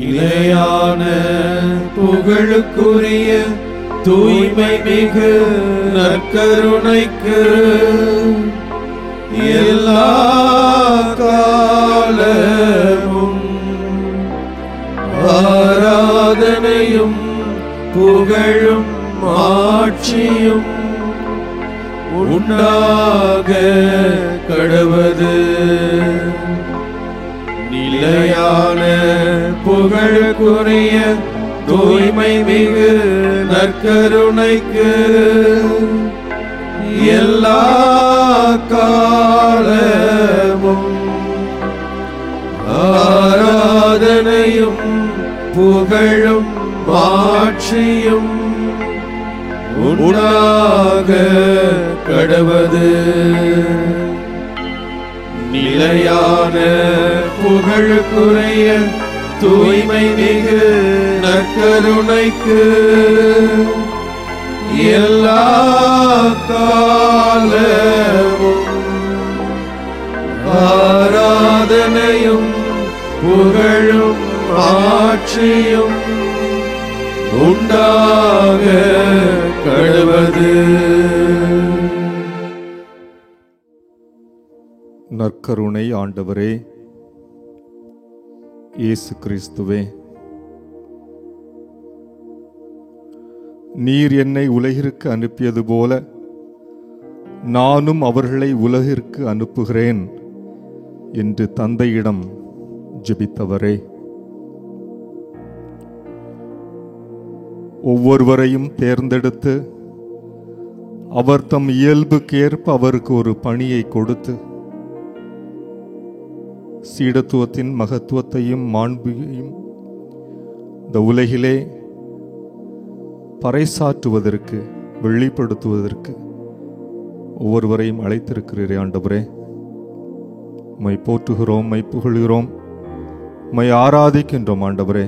நிலையான புகழுக்குரிய தூய்மை மிகு நற்கருணைக்கு எல்லா காலமும் ஆராதனையும் புகழும் ஆட்சியும் உண்டாக கடவது. நிலையான புகழுக்குரிய தூய்மை மிகு நற்கருணைக்கு எல்லா காலமும் ஆராதனையும் புகழும் ஆட்சியும் உண்டாக கடவது. நிலையான புகழுக்குரிய தூய்மை மிகு நற்கருணைக்கு எல்லா காலமும் ஆராதனையும் புகழும் ஆட்சியும் உண்டாக கடவது. நற்கருணை ஆண்டவரே இயேசு கிறிஸ்துவே, நீர் என்னை உலகிற்கு அனுப்பியது போல நானும் அவர்களை உலகிற்கு அனுப்புகிறேன் என்று தந்தையிடம் ஜெபித்தவரே, ஒவ்வொருவரையும் தேர்ந்தெடுத்து அவர் தம் இயல்புக்கேற்ப அவருக்கு ஒரு பணியை கொடுத்து சீடத்துவத்தின் மகத்துவத்தையும் மாண்பையும் இந்த உலகிலே பறைசாற்றுவதற்கு வெளிப்படுத்துவதற்கு ஒவ்வொருவரையும் அழைத்திருக்கிறீரே ஆண்டவரே. உம்மை போற்றுகிறோம், உம்மை புகழ்கிறோம், உம்மை ஆராதிக்கின்றோம் ஆண்டவரே.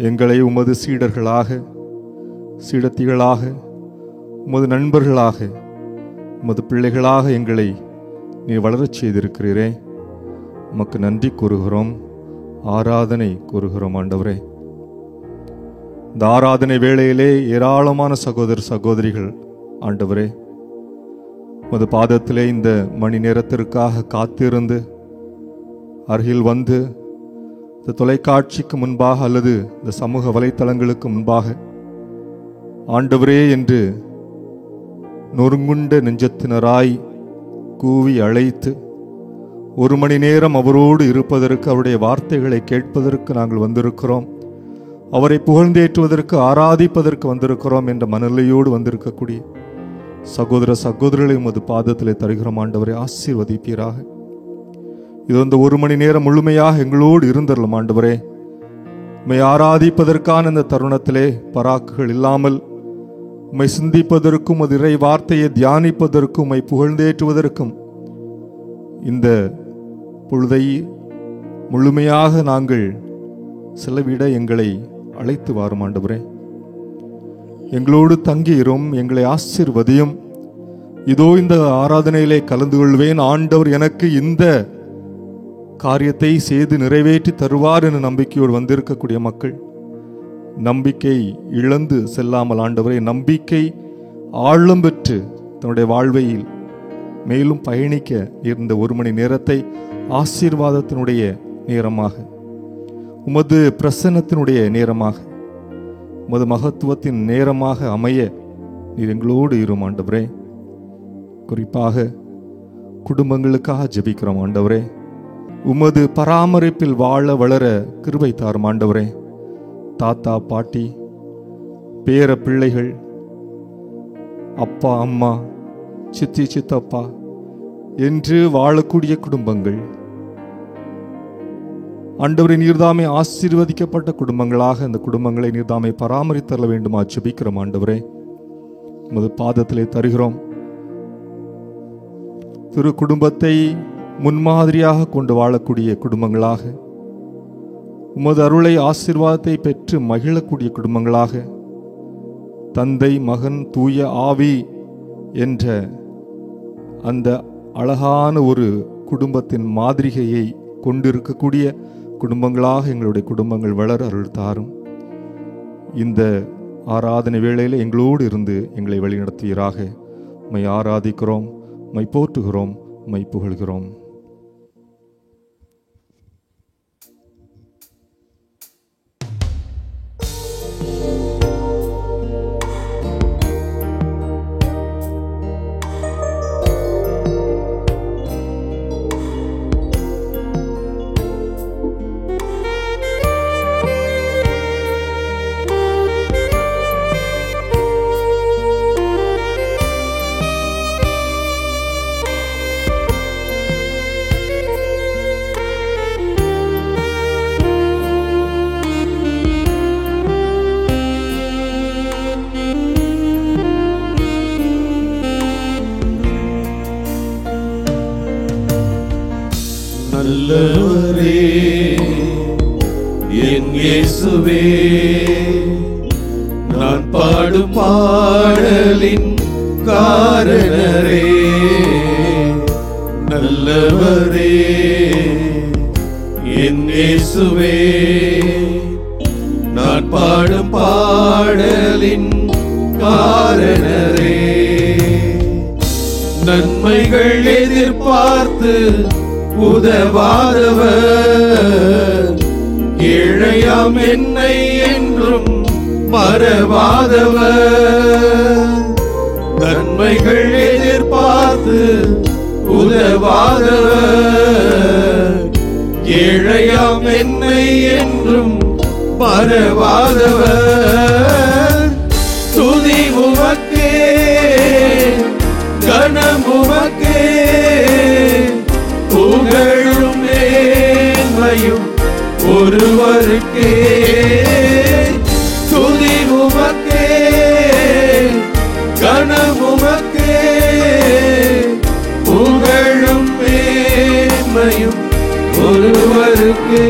எங்களை உமது சீடர்களாக, சீடத்திகளாக, உமது நண்பர்களாக, உமது பிள்ளைகளாக எங்களை நீ வளரச் செய்திருக்கிறீரே. உமக்கு நன்றி கூறுகிறோம், ஆராதனை கூறுகிறோம் ஆண்டவரே. இந்த ஆராதனை வேளையிலே ஏராளமான சகோதர சகோதரிகள் ஆண்டவரே உமது பாதத்திலே இந்த மணி நேரத்திற்காக காத்திருந்து அருகில் வந்து இந்த தொலைக்காட்சிக்கு முன்பாக அல்லது இந்த சமூக வலைத்தளங்களுக்கு முன்பாக ஆண்டவரே என்று நொறுங்குண்ட நெஞ்சத்தினராய் கூவி அழைத்து ஒரு மணி நேரம் அவரோடு இருப்பதற்கு, அவருடைய வார்த்தைகளை கேட்பதற்கு நாங்கள் வந்திருக்கிறோம். அவரை புகழ்ந்தேற்றுவதற்கு, ஆராதிப்பதற்கு வந்திருக்கிறோம் என்ற மனநிலையோடு வந்திருக்கக்கூடிய சகோதர சகோதரிகளை உமது பாதத்திலே தருகிறோம் ஆண்டவரை. ஆசீர்வதிப்பீராக. இது அந்த ஒரு மணி நேரம் முழுமையாக எங்களோடு இருந்தரலும் ஆண்டவரே. உம்மை ஆராதிப்பதற்கான இந்த தருணத்திலே பராக்குகள் இல்லாமல் உம்மை சிந்திப்பதற்கும் அது இறை வார்த்தையை தியானிப்பதற்கும் உம்மை புகழ்ந்தேற்றுவதற்கும் இந்த பொழுதை முழுமையாக நாங்கள் செலவிட எங்களை அழைத்து வாரும் ஆண்டவரே. எங்களோடு தங்கியிரும், எங்களை ஆசீர்வதியும். இதோ இந்த ஆராதனையிலே கலந்து கொள்வேன், ஆண்டவர் எனக்கு இந்த காரியத்தை செய்து நிறைவேற்றி தருவார் என நம்பிக்கையோடு வந்திருக்கக்கூடிய மக்கள் நம்பிக்கை இழந்து செல்லாமல் ஆண்டவரை, நம்பிக்கை ஆழம் பெற்று தன்னுடைய வாழ்வையில் மேலும் பயணிக்க இருந்த ஒரு மணி நேரத்தை ஆசீர்வாதத்தினுடைய நேரமாக, உமது பிரசன்னத்தினுடைய நேரமாக, உமது மகத்துவத்தின் நேரமாக அமைய நீர் எங்களோடு இரும் ஆண்டவரே. குறிப்பாக குடும்பங்களுக்காக ஜெபிக்கிறோம் ஆண்டவரே. உமது பராமரிப்பில் வாழ வளர கிருபை தாரும் ஆண்டவரே. தாத்தா பாட்டி, பேர பிள்ளைகள், அப்பா அம்மா, சித்தி சித்தப்பா என்று வாழக்கூடிய குடும்பங்கள் ஆண்டவரை நீர்தாமே ஆசீர்வதிக்கப்பட்ட குடும்பங்களாக இந்த குடும்பங்களை நீர்தாமே பராமரித்தர வேண்டுமா ஜெபிக்கிறோம் ஆண்டவரே. உமது பாதத்திலே தருகிறோம். திரு குடும்பத்தை முன்மாதிரியாக கொண்டு வாழக்கூடிய குடும்பங்களாக, உமது அருளை ஆசீர்வாதத்தை பெற்று மகிழக்கூடிய குடும்பங்களாக, தந்தை மகன் தூய ஆவி என்ற அந்த அழகான ஒரு குடும்பத்தின் மாதிரிகையை கொண்டிருக்கக்கூடிய குடும்பங்களாக எங்களுடைய குடும்பங்கள் வளர அருள் தாரும். இந்த ஆராதனை வேளையில் எங்களோடு இருந்து எங்களை வழிநடத்துவீராக. உம்மை ஆராதிக்கிறோம், உம்மை போற்றுகிறோம், உம்மை புகழ்கிறோம். நல்லவரே என் இயேசுவே, நான் பாடும் பாடலின் காரணரே. நல்லவரே என் இயேசுவே, நான் பாடும் பாடலின் காரணரே. நன்மைகள் எதிர்பார்த்து உதவாதவர், ஏழையாம் என்னை என்றும் மறவாதவர். நன்மைகள் எதிர்பார்த்து உதவாதவர், ஏழையாம் என்னை என்றும் மறவாதவர். துதி உமக்கே, கனம் உமக்கே, புகழும் மேன்மையும் ஒருவருக்கே. துதி உமக்கே, கனம் உமக்கே, புகழும் மேன்மையும் ஒருவருக்கே.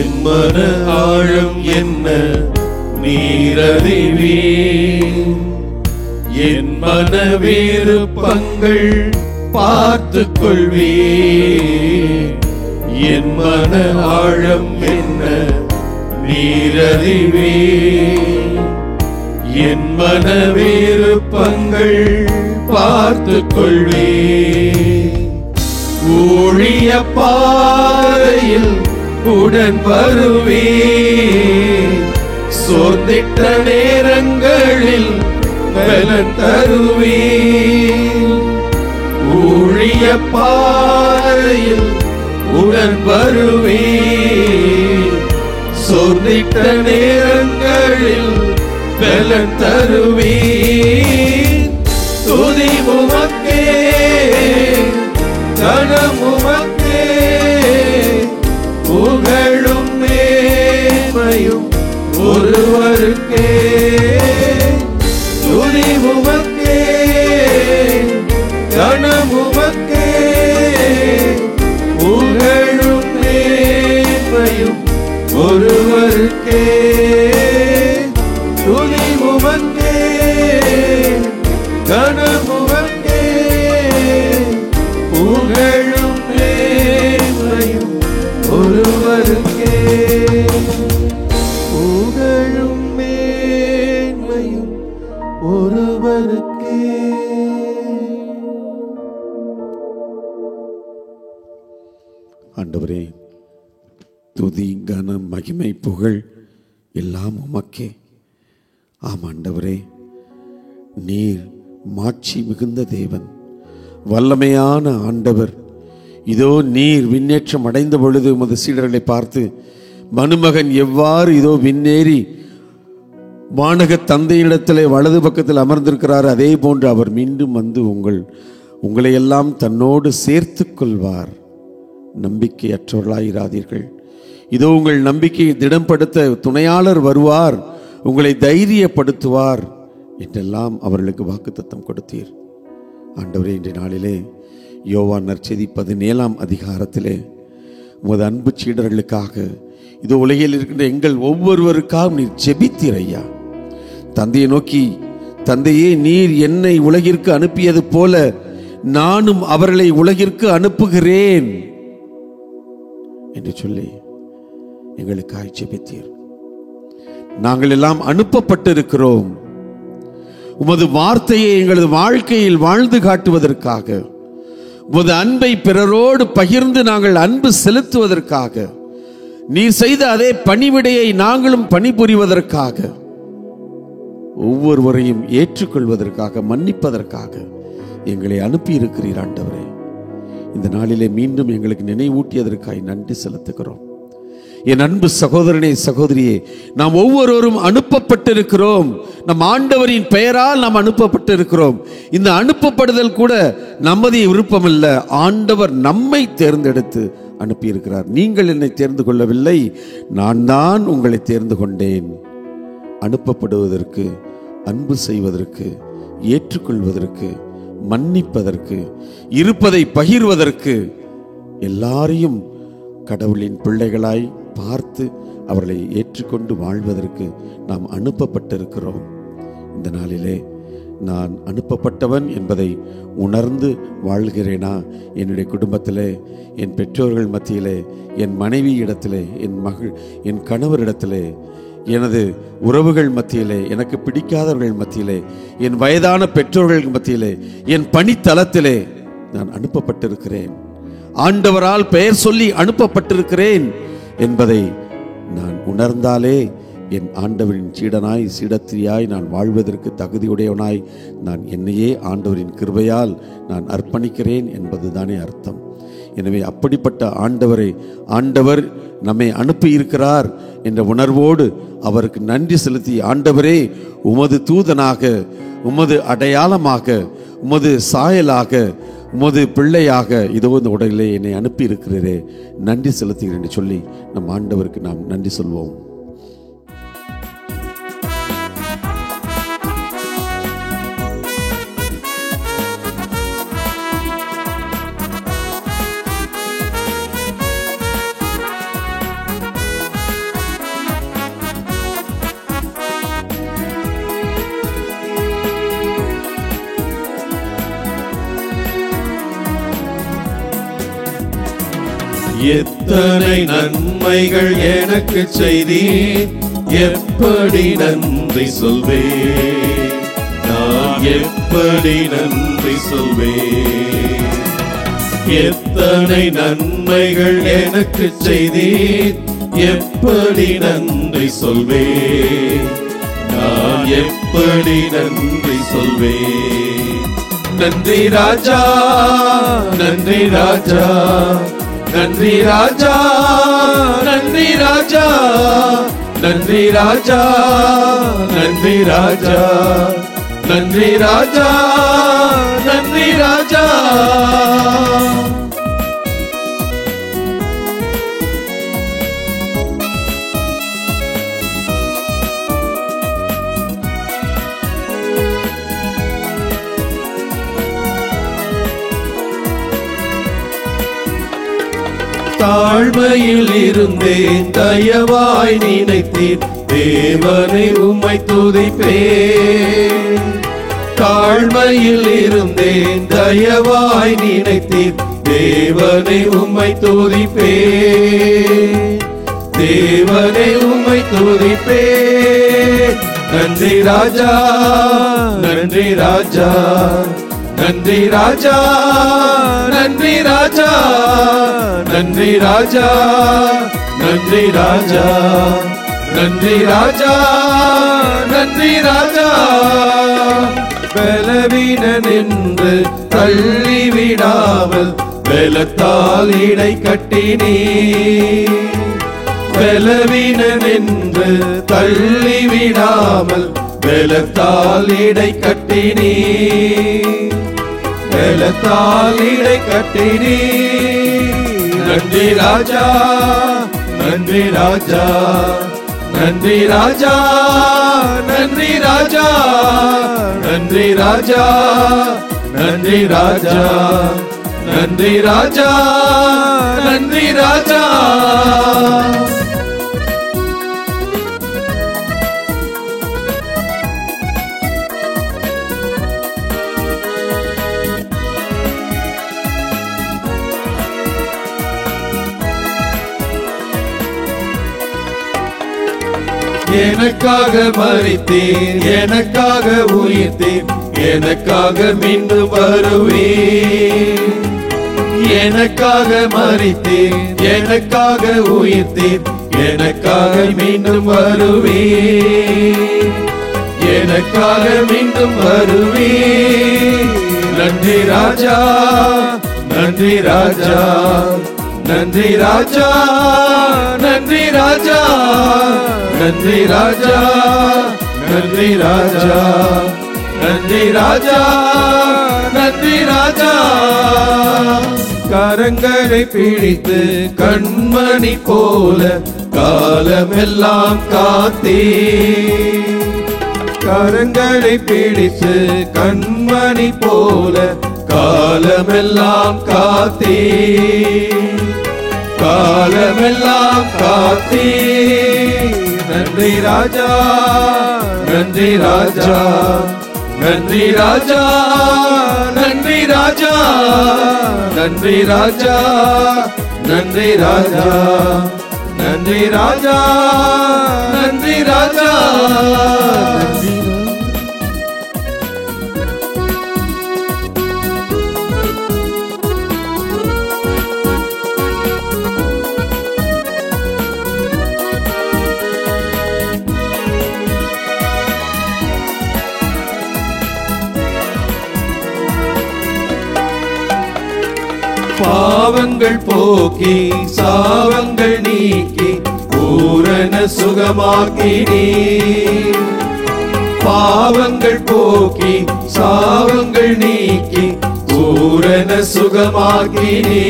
என் மன ஆழம் என்ன நீரறிவீர், என் மன விருப்பங்கள் பார்த்துக் கொள்வீர். என் மன ஆழம் என்ன நீரறிவீர், என் மன விருப்பங்கள் பார்த்துக் கொள்வீர். ஊழிய பாதையில் உடன் வருவீர், சோர்ந்திட்ட நேரங்களில் பலன் தருவீர். ஊழிய பாதையில் உடன் வருவீர், சோர்ந்திட்ட நேரங்களில் பலன் தருவீர். துதி உமக்கே, கனம் உமக்கே, புகழும் மேன்மையும் ஒருவருக்கே. துதி உமக்கே, கனம் உமக்கே, புகழும் மேன்மையும் ஒருவருக்கே. துதி உமக்கே, கனம் உமக்கே, புகழும் மேன்மையும் ஒருவருக்கே. புகழும் மேன்மையும் ஒருவருக்கே. ஆண்டவரே, துதி கனம் மகிமை புகழ் எல்லாம் உமக்கே. ஆம் ஆண்டவரே, நீர் மாட்சி மிகுந்த தேவன், வல்லமையான ஆண்டவர். இதோ நீர் விண்ணேற்றம் அடைந்த பொழுது உமது சீடர்களை பார்த்து, மனுமகன் எவ்வாறு இதோ விண்ணேறி வானக தந்தையிடத்திலே வலது பக்கத்தில் அமர்ந்திருக்கிறார். அதே போன்று அவர் மீண்டும் வந்து உங்களை எல்லாம் தன்னோடு சேர்த்து கொள்வார். நம்பிக்கையற்றவர்களாயிராதீர்கள். இதோ உங்கள் நம்பிக்கையை திடம்படுத்த துணையாளர் வருவார், உங்களை தைரியப்படுத்துவார் என்றெல்லாம் அவர்களுக்கு வாக்குத்தத்தம் கொடுத்தீர். ஆண்டவரே, இன்றைய நாளிலே யோவான் நற்செய்தி 17ஆம் அதிகாரத்திலே உமது அன்பு சீடர்களுக்காக இதோ உலகில் இருக்கின்ற எங்கள் ஒவ்வொருவருக்காக நீர் ஜெபித்தீர் ஐயா. தந்தையை நோக்கி, தந்தையே, நீர் என்னை உலகிற்கு அனுப்பியது போல நானும் அவர்களை உலகிற்கு அனுப்புகிறேன் என்று சொல்லி எங்களுக்காக ஜெபித்தீர். நாங்கள் எல்லாம் அனுப்பப்பட்டிருக்கிறோம். உமது வார்த்தையை எங்களது வாழ்க்கையில் வாழ்ந்து காட்டுவதற்காக, உமது அன்பை பிறரோடு பகிர்ந்து நாங்கள் அன்பு செலுத்துவதற்காக, நீர் செய்த அதே பணிவிடையை நாங்களும் பணிபுரிவதற்காக, ஒவ்வொருவரையும் ஏற்றுக்கொள்வதற்காக, மன்னிப்பதற்காக எங்களை அனுப்பி இருக்கிறீர் ஆண்டவரே. இந்த நாளிலே மீண்டும் எங்களுக்கு நினைவூட்டியதற்காக நன்றி செலுத்துகிறோம். என் அன்பு சகோதரனே, சகோதரியே, நாம் ஒவ்வொருவரும் அனுப்பப்பட்டிருக்கிறோம். நம் ஆண்டவரின் பெயரால் நாம் அனுப்பப்பட்டிருக்கிறோம். இந்த அனுப்பப்படுதல் கூட நமது விருப்பமல்ல, ஆண்டவர் நம்மை தேர்ந்தெடுத்து அனுப்பியிருக்கிறார். நீங்கள் என்னை தேர்ந்து கொள்ளவில்லை, நான் தான் உங்களை தேர்ந்து கொண்டேன். அனுப்பப்படுவதற்கு, அன்பு செய்வதற்கு, ஏற்றுக்கொள்வதற்கு, மன்னிப்பதற்கு, இருப்பதை பகிர்வதற்கு, எல்லாரையும் கடவுளின் பிள்ளைகளாய் பார்த்து அவர்களை ஏற்றுக்கொண்டு வாழ்வதற்கு நாம் அனுப்பப்பட்டிருக்கிறோம். இந்த நாளிலே நான் அனுப்பப்பட்டவன் என்பதை உணர்ந்து வாழ்கிறேனா? என்னுடைய குடும்பத்திலே, என் பெற்றோர்கள் மத்தியிலே, என் மனைவி இடத்திலே, என் கணவரிடத்திலே, எனது உறவுகள் மத்தியிலே, எனக்கு பிடிக்காதவர்கள் மத்தியிலே, என் வயதான பெற்றோர்கள் மத்தியிலே, என் பணித்தளத்திலே நான் அனுப்பப்பட்டிருக்கிறேன், ஆண்டவரால் பெயர் சொல்லி அனுப்பப்பட்டிருக்கிறேன் என்பதை நான் உணர்ந்தாலே என் ஆண்டவரின் சீடனாய், சீடத்திரியாய் நான் வாழ்வதற்கு தகுதியுடையவனாய் நான் என்னையே ஆண்டவரின் கிருபையால் நான் அர்ப்பணிக்கிறேன் என்பதுதானே அர்த்தம். எனவே அப்படிப்பட்ட ஆண்டவர் நம்மை அனுப்பியிருக்கிறார் என்ற உணர்வோடு அவருக்கு நன்றி செலுத்தி, ஆண்டவரே, உமது தூதனாக, உமது அடையாளமாக, உமது சாயலாக, உமது பிள்ளையாக இதோ இந்த உடலிலே என்னை அனுப்பி இருக்கிறீரே, நன்றி செலுத்துகிறேன் என்று சொல்லி நம் ஆண்டவருக்கு நாம் நன்றி சொல்வோம். எத்தனை நன்மைகள் எனக்கு செய்தீர், எப்படி நன்றி சொல்வேன், நான் எப்படி நன்றி சொல்வேன். எத்தனை நன்மைகள் எனக்கு செய்தீர், எப்படி நன்றி சொல்வேன், நான் எப்படி நன்றி சொல்வேன். நன்றி ராஜா, நன்றி ராஜா, நன்றி ராஜா, நன்றி ராஜா, நன்றி ராஜா, நன்றி ராஜா, நன்றி ராஜா, நன்றி ராஜா. தாழ்மையில் இருந்தேன், தயவாய் நினைத்தீர், தேவனை உம்மை துதிப்பேன். தாழ்மையில் இருந்தேன், தயவாய் நினைத்தீர், தேவனை உம்மை துதிப்பேன், தேவனை உம்மை துதிப்பேன். நன்றி ராஜா, நன்றி ராஜா, நன்றி ராஜா, நன்றி ராஜா, நன்றி ராஜா, நன்றி ராஜா, நன்றி ராஜா, நன்றி ராஜா. பலவீனன் என்று தள்ளிவிடாமல் பலத்தால் இடை கட்டினீர், பலவீனன் என்று தள்ளிவிடாமல் பலத்தால் இடை கட்டினீ, பலத்தால் இடை கட்டினீ. நன்றி ராஜா, நன்றி ராஜா, நன்றி ராஜா, நன்றி ராஜா, நன்றி ராஜா, நன்றி ராஜா, நன்றி ராஜா, நன்றி ராஜா. எனக்காக மரித்தீர், எனக்காக உயிர்த்தீர், எனக்காக மீண்டும் வருவீர். எனக்காக மரித்தீர், எனக்காக உயிர்த்தீர், எனக்காக மீண்டும் வருவீர், எனக்காக மீண்டும் வருவீர். நன்றி ராஜா, நன்றி ராஜா, நன்றி ராஜா, நன்றி ராஜா, நன்றி ராஜா, நன்றி ராஜா, நன்றி ராஜா, நன்றி ராஜா. கரங்களை பிடித்து கண்மணி போல காலமெல்லாம் காத்தே, கரங்களை பிடித்து கண்மணி போல காலமெல்லாம் காத்தே, காலமெல்லாம் காத்தே. நன்றி ராஜா, நன்றி ராஜா, நன்றி ராஜா, நன்றி ராஜா, நன்றி ராஜா, நன்றி ராஜா, நன்றி ராஜா, நன்றி ராஜா. பாவங்கள் போக்கி சாவங்கள் நீக்கி பூரண சுகமாக்கினீ, பாவங்கள் போக்கி சாவங்கள் நீக்கி பூரண சுகமாக்கினீ,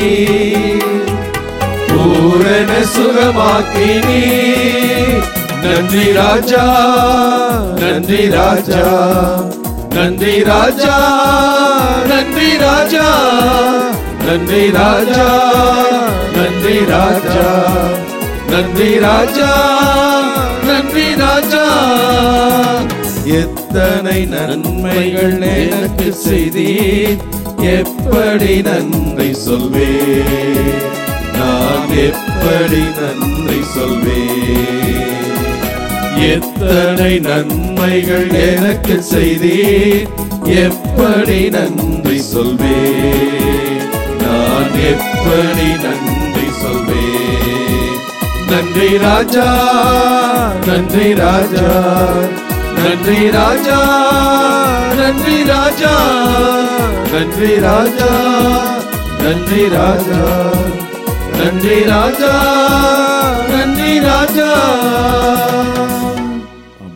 பூரண சுகமாக்கினீ. நன்றி ராஜா, நன்றி ராஜா, நன்றி ராஜா, நன்றி ராஜா, நன்றி ராஜா, நன்றி ராஜா, நன்றி ராஜா, நன்றி ராஜா. எத்தனை நன்மைகள் எனக்கு செய்தீர், எப்படி நன்றி சொல்வேன், நான் எப்படி நன்றி சொல்வேன். எத்தனை நன்மைகள் எனக்கு செய்தீர், எப்படி நன்றி சொல்வேன், நான் எப்படி நன்றி சொல்வேன். நன்றி ராஜா, நன்றி ராஜா, நன்றி ராஜா, நன்றி ராஜா, நன்றி ராஜா, நன்றி ராஜா, நன்றி ராஜா, நன்றி ராஜா.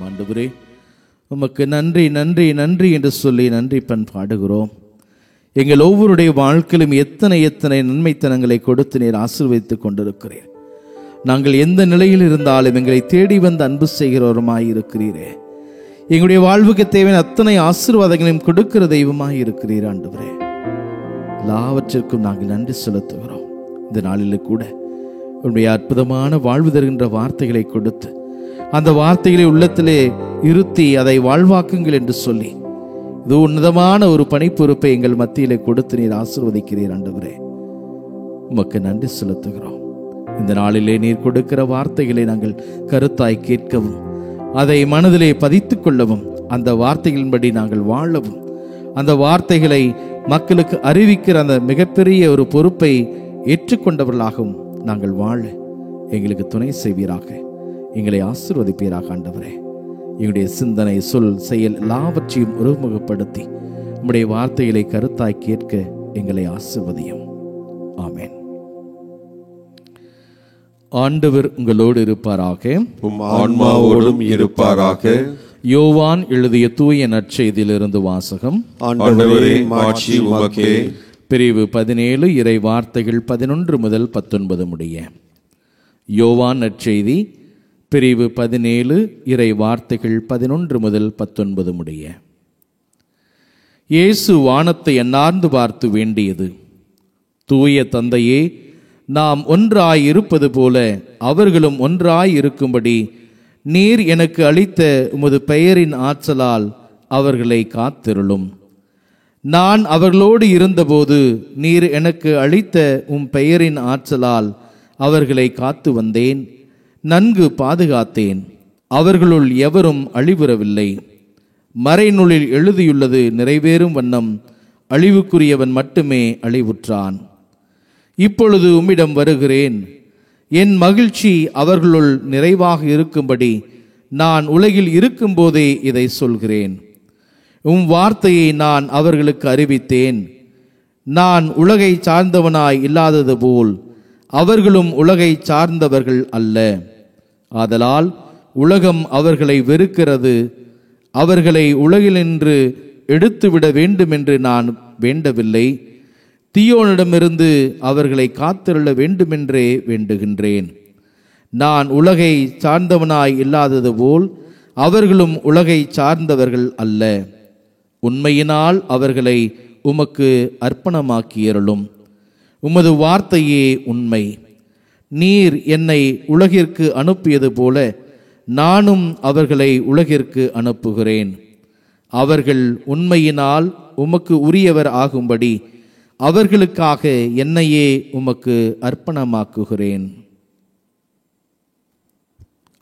ஆண்டவரே, உமக்கு நன்றி நன்றி நன்றி என்று சொல்லி நன்றி பாடுகிறோம். எங்கள் ஒவ்வொருடைய வாழ்க்கையிலும் எத்தனை எத்தனை நன்மைத்தனங்களை கொடுத்து நீர் ஆசீர்வதித்துக் கொண்டிருக்கிறீர். நாங்கள் எந்த நிலையில் இருந்தாலும் எங்களை தேடி வந்து அன்பு செய்கிறவருமாய் இருக்கிறீரே. எங்களுடைய வாழ்வுக்கு தேவையான அத்தனை ஆசீர்வாதங்களையும் கொடுக்கிற தெய்வமாய் இருக்கிறீர் ஆண்டவரே. எல்லாவற்றிற்கும் நாங்கள் நன்றி செலுத்துகிறோம். இந்த நாளில் கூட உங்களுடைய அற்புதமான வாழ்வு தருகின்ற வார்த்தைகளை கொடுத்து அந்த வார்த்தைகளை உள்ளத்திலே இருத்தி அதை வாழ்வாக்குங்கள் என்று சொல்லி இது உன்னதமான ஒரு பணிப்பொறுப்பை எங்கள் மத்தியிலே கொடுத்து நீர் ஆசீர்வதிக்கிறீர் ஆண்டவரே. உமக்கு நன்றி செலுத்துகிறோம். இந்த நாளிலே நீர் கொடுக்கிற வார்த்தைகளை நாங்கள் கருத்தாய் கேட்கவும் அதை மனதிலே பதித்துக் கொள்ளவும் அந்த வார்த்தைகளின்படி நாங்கள் வாழவும் அந்த வார்த்தைகளை மக்களுக்கு அறிவிக்கிற அந்த மிகப்பெரிய ஒரு பொறுப்பை ஏற்றுக்கொண்டவர்களாகவும் நாங்கள் வாழ எங்களுக்கு துணை செய்வீராக. எங்களை ஆசீர்வதிப்பீராக ஆண்டவரே. எங்களுடைய சிந்தனை, சொல், செயல் எல்லாவற்றையும் ஒருமுகப்படுத்தி நம்முடைய வார்த்தைகளை கருத்தாய் கேட்க எங்களை ஆசீர்வதியும். ஆமென். ஆண்டவர் உங்களோடு இருப்பாராக. உம் ஆன்மாவோடும் இருப்பாராக. யோவான் எழுதிய தூய நற்செய்தியிலிருந்து வாசகம். ஆண்டவரே, மாட்சி உமக்கே. பிரிவு 17 இறை வார்த்தைகள் 11 முதல் 19 முடிய. யோவான் நற்செய்தி பிரிவு 17 இறை வார்த்தைகள் 11 முதல் 19 முடிய. இயேசு வானத்தை அண்ணார்ந்து பார்த்து வேண்டியது: தூய தந்தையே, நாம் ஒன்றாய் இருப்பது போல அவர்களும் ஒன்றாய் இருக்கும்படி நீர் எனக்கு அளித்த உமது பெயரின் ஆற்றலால் அவர்களை காத்திருளும். நான் அவர்களோடு இருந்தபோது நீர் எனக்கு அளித்த உம் பெயரின் ஆற்றலால் அவர்களை காத்து வந்தேன், நன்கு பாதுகாத்தேன். அவர்களுள் எவரும் அழிவுறவில்லை. மறைநூலில் எழுதியுள்ளது நிறைவேறும் வண்ணம் அழிவுக்குரியவன் மட்டுமே அழிவுற்றான். இப்பொழுது உம்மிடம் வருகிறேன். என் மகிழ்ச்சி அவர்களுள் நிறைவாக இருக்கும்படி நான் உலகில் இருக்கும்போதே இதை சொல்கிறேன். உம் வார்த்தையை நான் அவர்களுக்கு அறிவித்தேன். நான் உலகை சார்ந்தவனாய் இல்லாதது போல் அவர்களும் உலகை சார்ந்தவர்கள் அல்ல. ஆதலால் உலகம் அவர்களை வெறுக்கிறது. அவர்களை உலகினின்று எடுத்துவிட வேண்டுமென்று நான் வேண்டவில்லை, தீயோனிடமிருந்து அவர்களை காத்திருள வேண்டுமென்றே வேண்டுகின்றேன். நான் உலகை சார்ந்தவனாய் இல்லாதது போல் அவர்களும் உலகை சார்ந்தவர்கள் அல்ல. உண்மையினால் அவர்களை உமக்கு அர்ப்பணமாக்கியருளும். உமது வார்த்தையே உண்மை. நீர் என்னை உலகிற்கு அனுப்பியது போல நானும் அவர்களை உலகிற்கு அனுப்புகிறேன். அவர்கள் உண்மையினால் உமக்கு உரியவர் ஆகும்படி அவர்களுக்காக என்னையே உமக்கு அர்ப்பணமாக்குகிறேன்.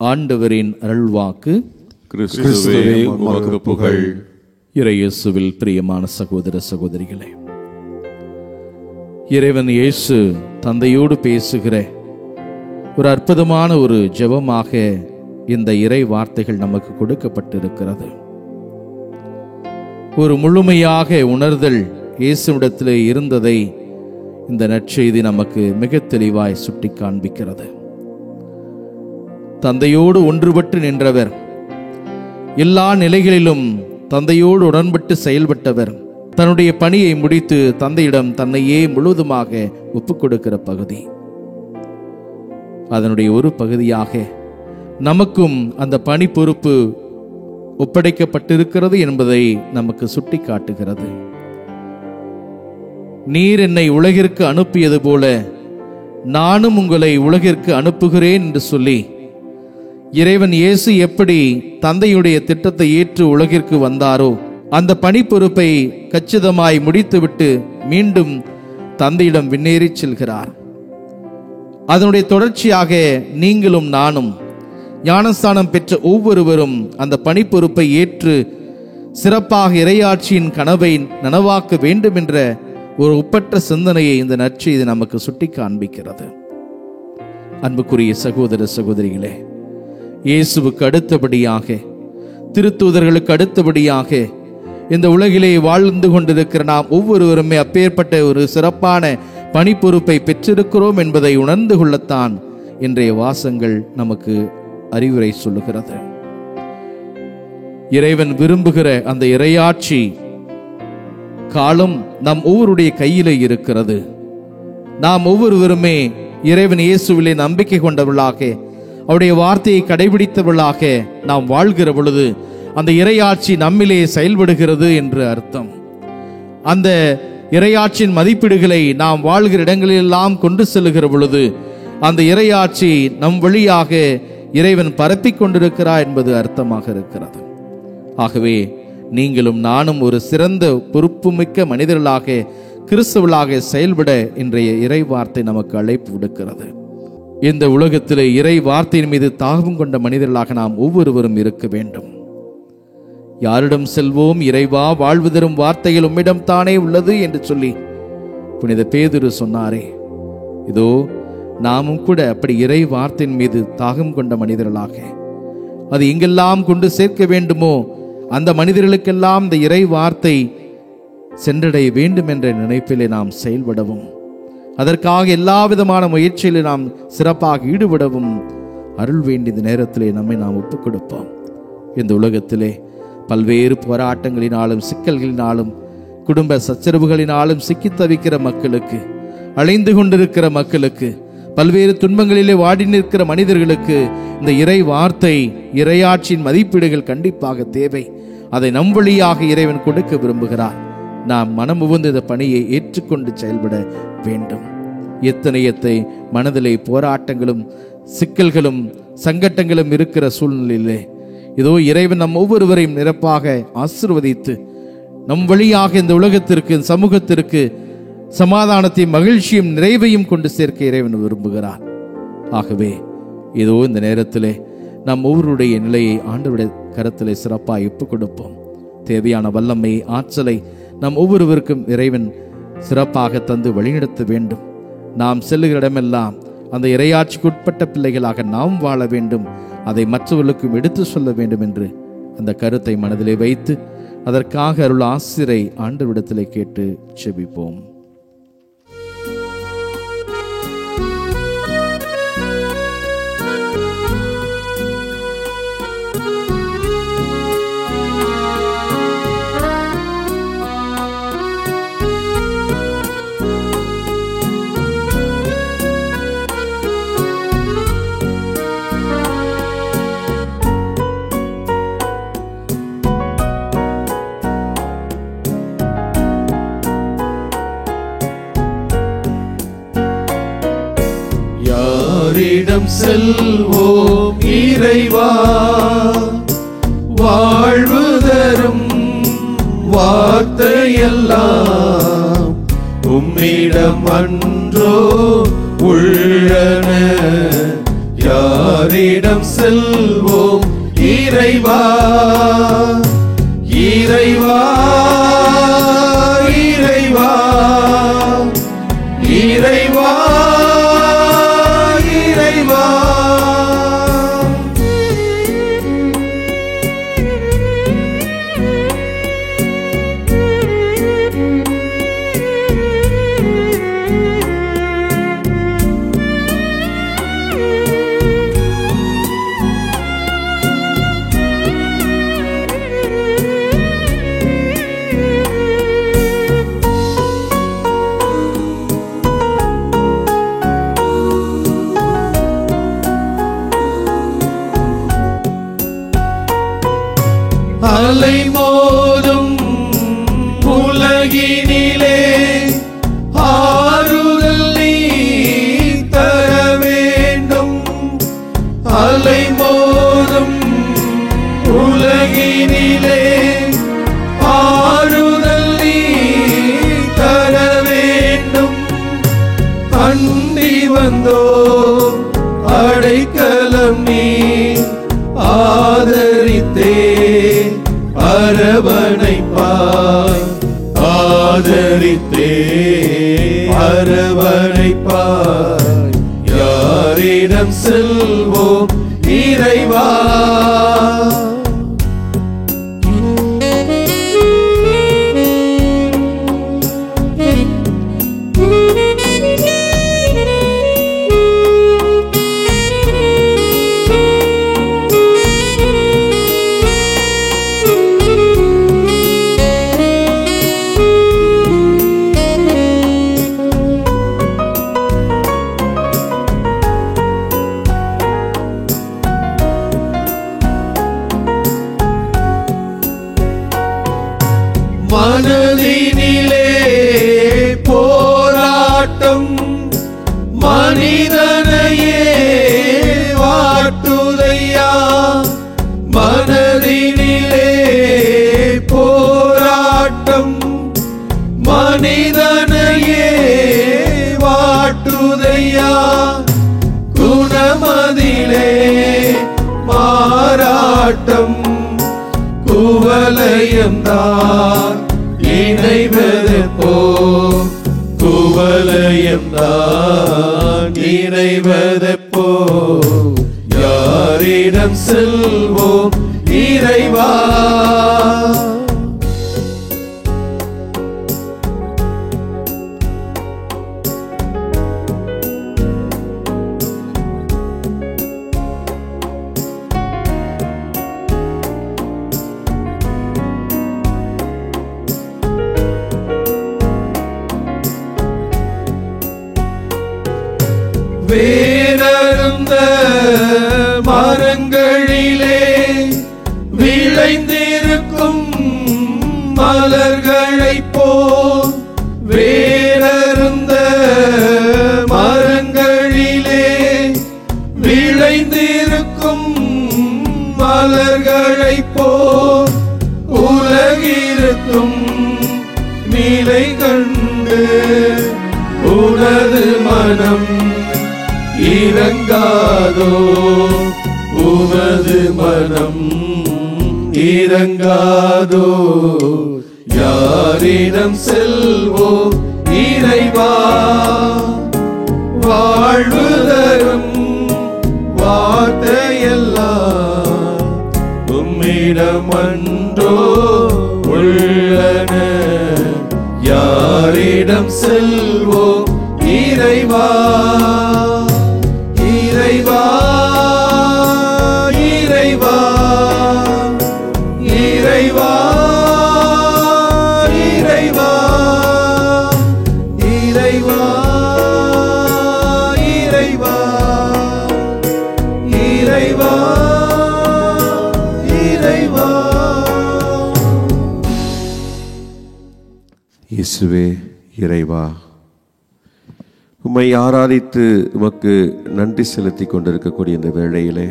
ஆண்டவரின் அருள்வாக்கு. கிறிஸ்துவே உமக்கு புகழ். இறையேசுவில் பிரியமான சகோதர சகோதரிகளே, இறைவன் இயேசு தந்தையோடு பேசுகிற ஒரு அற்புதமான ஒரு ஜெபமாக இந்த இறை வார்த்தைகள் நமக்கு கொடுக்கப்பட்டிருக்கிறது. ஒரு முழுமையாக உணர்தல் இயேசுவிடத்திலே இருந்ததை இந்த நற்செய்தி நமக்கு மிக தெளிவாய் சுட்டி காண்பிக்கிறது. தந்தையோடு ஒன்றுபட்டு நின்றவர், எல்லா நிலைகளிலும் தந்தையோடு உடன்பட்டு செயல்பட்டவர், தன்னுடைய பணியை முடித்து தந்தையிடம் தன்னையே முழுவதுமாக ஒப்புக் கொடுக்கிற பகுதி. அதனுடைய ஒரு பகுதியாக நமக்கும் அந்த பணி பொறுப்பு ஒப்படைக்கப்பட்டிருக்கிறது என்பதை நமக்கு சுட்டி காட்டுகிறது. நீர் என்னை உலகிற்கு அனுப்பியது போல நானும் உங்களை உலகிற்கு அனுப்புகிறேன் என்று சொல்லி இறைவன் இயேசு எப்படி தந்தையுடைய திட்டத்தை ஏற்று உலகிற்கு வந்தாரோ அந்த பணி பொறுப்பை கச்சிதமாய் முடித்துவிட்டு மீண்டும் தந்தையிடம் விண்ணேறி செல்கிறார். அதனுடைய தொடர்ச்சியாக நீங்களும் நானும் ஞானஸ்தானம் பெற்ற ஒவ்வொருவரும் அந்த பணி பொறுப்பை ஏற்று சிறப்பாக இறையாட்சியின் கனவை நனவாக்க வேண்டும் என்ற ஒரு ஒப்பற்ற சிந்தனையை இந்த நற்செய்தி நமக்கு சுட்டி காண்பிக்கிறது. அன்புக்குரிய சகோதர சகோதரிகளே, இயேசுவுக்கு அடுத்தபடியாக, திருத்தூதர்களுக்கு அடுத்தபடியாக இந்த உலகிலே வாழ்ந்து கொண்டிருக்கிற நாம் ஒவ்வொருவருமே அப்பேற்பட்ட ஒரு சிறப்பான பணி பொறுப்பை பெற்றிருக்கிறோம் என்பதை உணர்ந்து கொள்ளத்தான் இன்றைய வாசங்கள் நமக்கு அறிவுரை சொல்லுகிறது. இறைவன் விரும்புகிற அந்த இறையாட்சி காலம் நம் ஒவ்வொருடைய கையிலே இருக்கிறது. நாம் ஒவ்வொருவருமே இறைவன் இயேசுவிலே நம்பிக்கை கொண்டவர்களாக, அவருடைய வார்த்தையை கடைபிடித்தவர்களாக நாம் வாழ்கிற பொழுது அந்த இறையாட்சி நம்மிலே செயல்படுகிறது என்று அர்த்தம். அந்த இறையாட்சியின் மதிப்பீடுகளை நாம் வாழ்கிற இடங்களிலெல்லாம் கொண்டு செல்லுகிற பொழுது அந்த இறையாட்சி நம் வழியாக இறைவன் பரப்பிக் கொண்டிருக்கிறார் என்பது அர்த்தமாக இருக்கிறது. ஆகவே நீங்களும் நானும் ஒரு சிறந்த பொறுப்புமிக்க மனிதர்களாக, கிறிஸ்தவர்களாக செயல்பட இன்றைய இறை வார்த்தை நமக்கு அழைப்பு விடுக்கிறது. இந்த உலகத்திலே இறை வார்த்தையின் மீது தாகம் கொண்ட மனிதர்களாக நாம் ஒவ்வொருவரும் இருக்க வேண்டும். யாரிடம் செல்வோம்? இறைவா, வாழ்வு தரும் வார்த்தைகள் உம்மிடம் தானே உள்ளது என்று சொல்லி புனித பேதுரு சொன்னாரே, இதோ நாமும் கூட அப்படி இறை வார்த்தையின் மீது தாகம் கொண்ட மனிதர்களாக அது எங்கெல்லாம் கொண்டு சேர்க்க வேண்டுமோ அந்த மனிதர்களுக்கெல்லாம் இந்த இறை வார்த்தை சென்றடைய வேண்டும் என்ற நினைப்பிலே நாம் செயல்படவும் அதற்காக எல்லா விதமான முயற்சியிலும் நாம் சிறப்பாக ஈடுபடவும் அருள் வேண்டிய நேரத்திலே நம்மை நாம் ஒப்புக் கொடுப்போம். இந்த உலகத்திலே பல்வேறு போராட்டங்களினாலும் சிக்கல்களினாலும் குடும்ப சச்சரவுகளினாலும் சிக்கி தவிக்கிற மக்களுக்கு, அலைந்து கொண்டிருக்கிற மக்களுக்கு, பல்வேறு துன்பங்களிலே வாடி நிற்கிற மனிதர்களுக்கு இந்த இறை வார்த்தை, இறையாட்சியின் மதிப்பீடுகள் கண்டிப்பாக தேவை. அதை நம் வழியாக இறைவன் கொடுக்க விரும்புகிறார். நாம் மனமுவந்து இந்த பணியை ஏற்றுக்கொண்டு செயல்பட வேண்டும். எத்தனை மனதிலே போராட்டங்களும் சிக்கல்களும் சங்கட்டங்களும் இருக்கிற சூழ்நிலையிலே இதோ இறைவன் நம் ஒவ்வொருவரையும் நிரப்பாக ஆசீர்வதித்து நம் வழியாக இந்த உலகத்திற்கு, சமூகத்திற்கு சமாதானத்தையும் மகிழ்ச்சியும் நிறைவையும் கொண்டு சேர்க்க இறைவன் விரும்புகிறார். ஆகவே இதோ இந்த நேரத்திலே நம் ஒவ்வொருடைய நிலையை ஆண்டவருடைய கரத்திலே சிறப்பாக ஒப்புக் கொடுப்போம். தேவையான வல்லமை, ஆற்றலை நம் ஒவ்வொருவருக்கும் இறைவன் சிறப்பாக தந்து வழிநடத்த வேண்டும். நாம் செல்லுகிற இடமெல்லாம் அந்த இறையாட்சிக்குட்பட்ட பிள்ளைகளாக நாம் வாழ வேண்டும். அதை மற்றவர்களுக்கும் எடுத்து சொல்ல வேண்டும் என்று அந்த கருத்தை மனதிலே வைத்து அதற்காக அருள் ஆசிரை ஆண்டவரிடத்திலே கேட்டு செபிப்போம். யாரிடம் செல்வோம் இறைவா, வாழ்வு தரும் வார்த்தையெல்லாம் உம்மிடம் அன்றோ உள்ளன. யாரிடம் செல்வோம் இறைவா, இறைவா, இறைவா, இறைவா, இறைவா. அலை மோதும் உலகினிலே ஆறுதல் நீ தர வேண்டும். அலை மோதும் உலகினிலே ஆறுதல் நீ தர வேண்டும். அண்டி வந்தோ அடைக்கலம் நீ ஆதரித்தே அரவணைப்பாய், ஆதரித்தே அரவணைப்பாய். யாரிடம் செல்வோம் இறைவா, மனதினிலே போராட்டம் மனிதனையே வாட்டுதையா. மனதினிலே போராட்டம் மனிதனையே வாட்டுதையா. குணமதிலே மாறாட்டம் குவலயம்தான் இணைவதெப்போ, குவலயம்தான் இணைவதெப்போ. யாரிடம் செல்வோம் இறைவா, வேரருந்த மரங்களிலே விளைந்திருக்கும் மலர்களைப் போல், வேரருந்த மரங்களிலே விளைந்திருக்கும் மலர்களைப் போல் உலகிருக்கும் நிலை கண்டு உனது மனம் இரங்காதோ, உனது மனம் இரங்காதோ. யாரிடம் செல்வோம் இறைவா, வாழ்வு தரும் வார்த்தையெல்லாம் உம்மிடம் அன்றோ உள்ளன. யாரிடம் செல்வோம் இறைவா, இறைவா, இறைவா, இறைவா, இறைவா, இறைவா, இறைவா, இறைவா, இறைவா. இயேசுவே இறைவா, உம்மை ஆராதித்து உமக்கு நன்றி செலுத்தி கொண்டிருக்கக்கூடிய இந்த வேளையிலே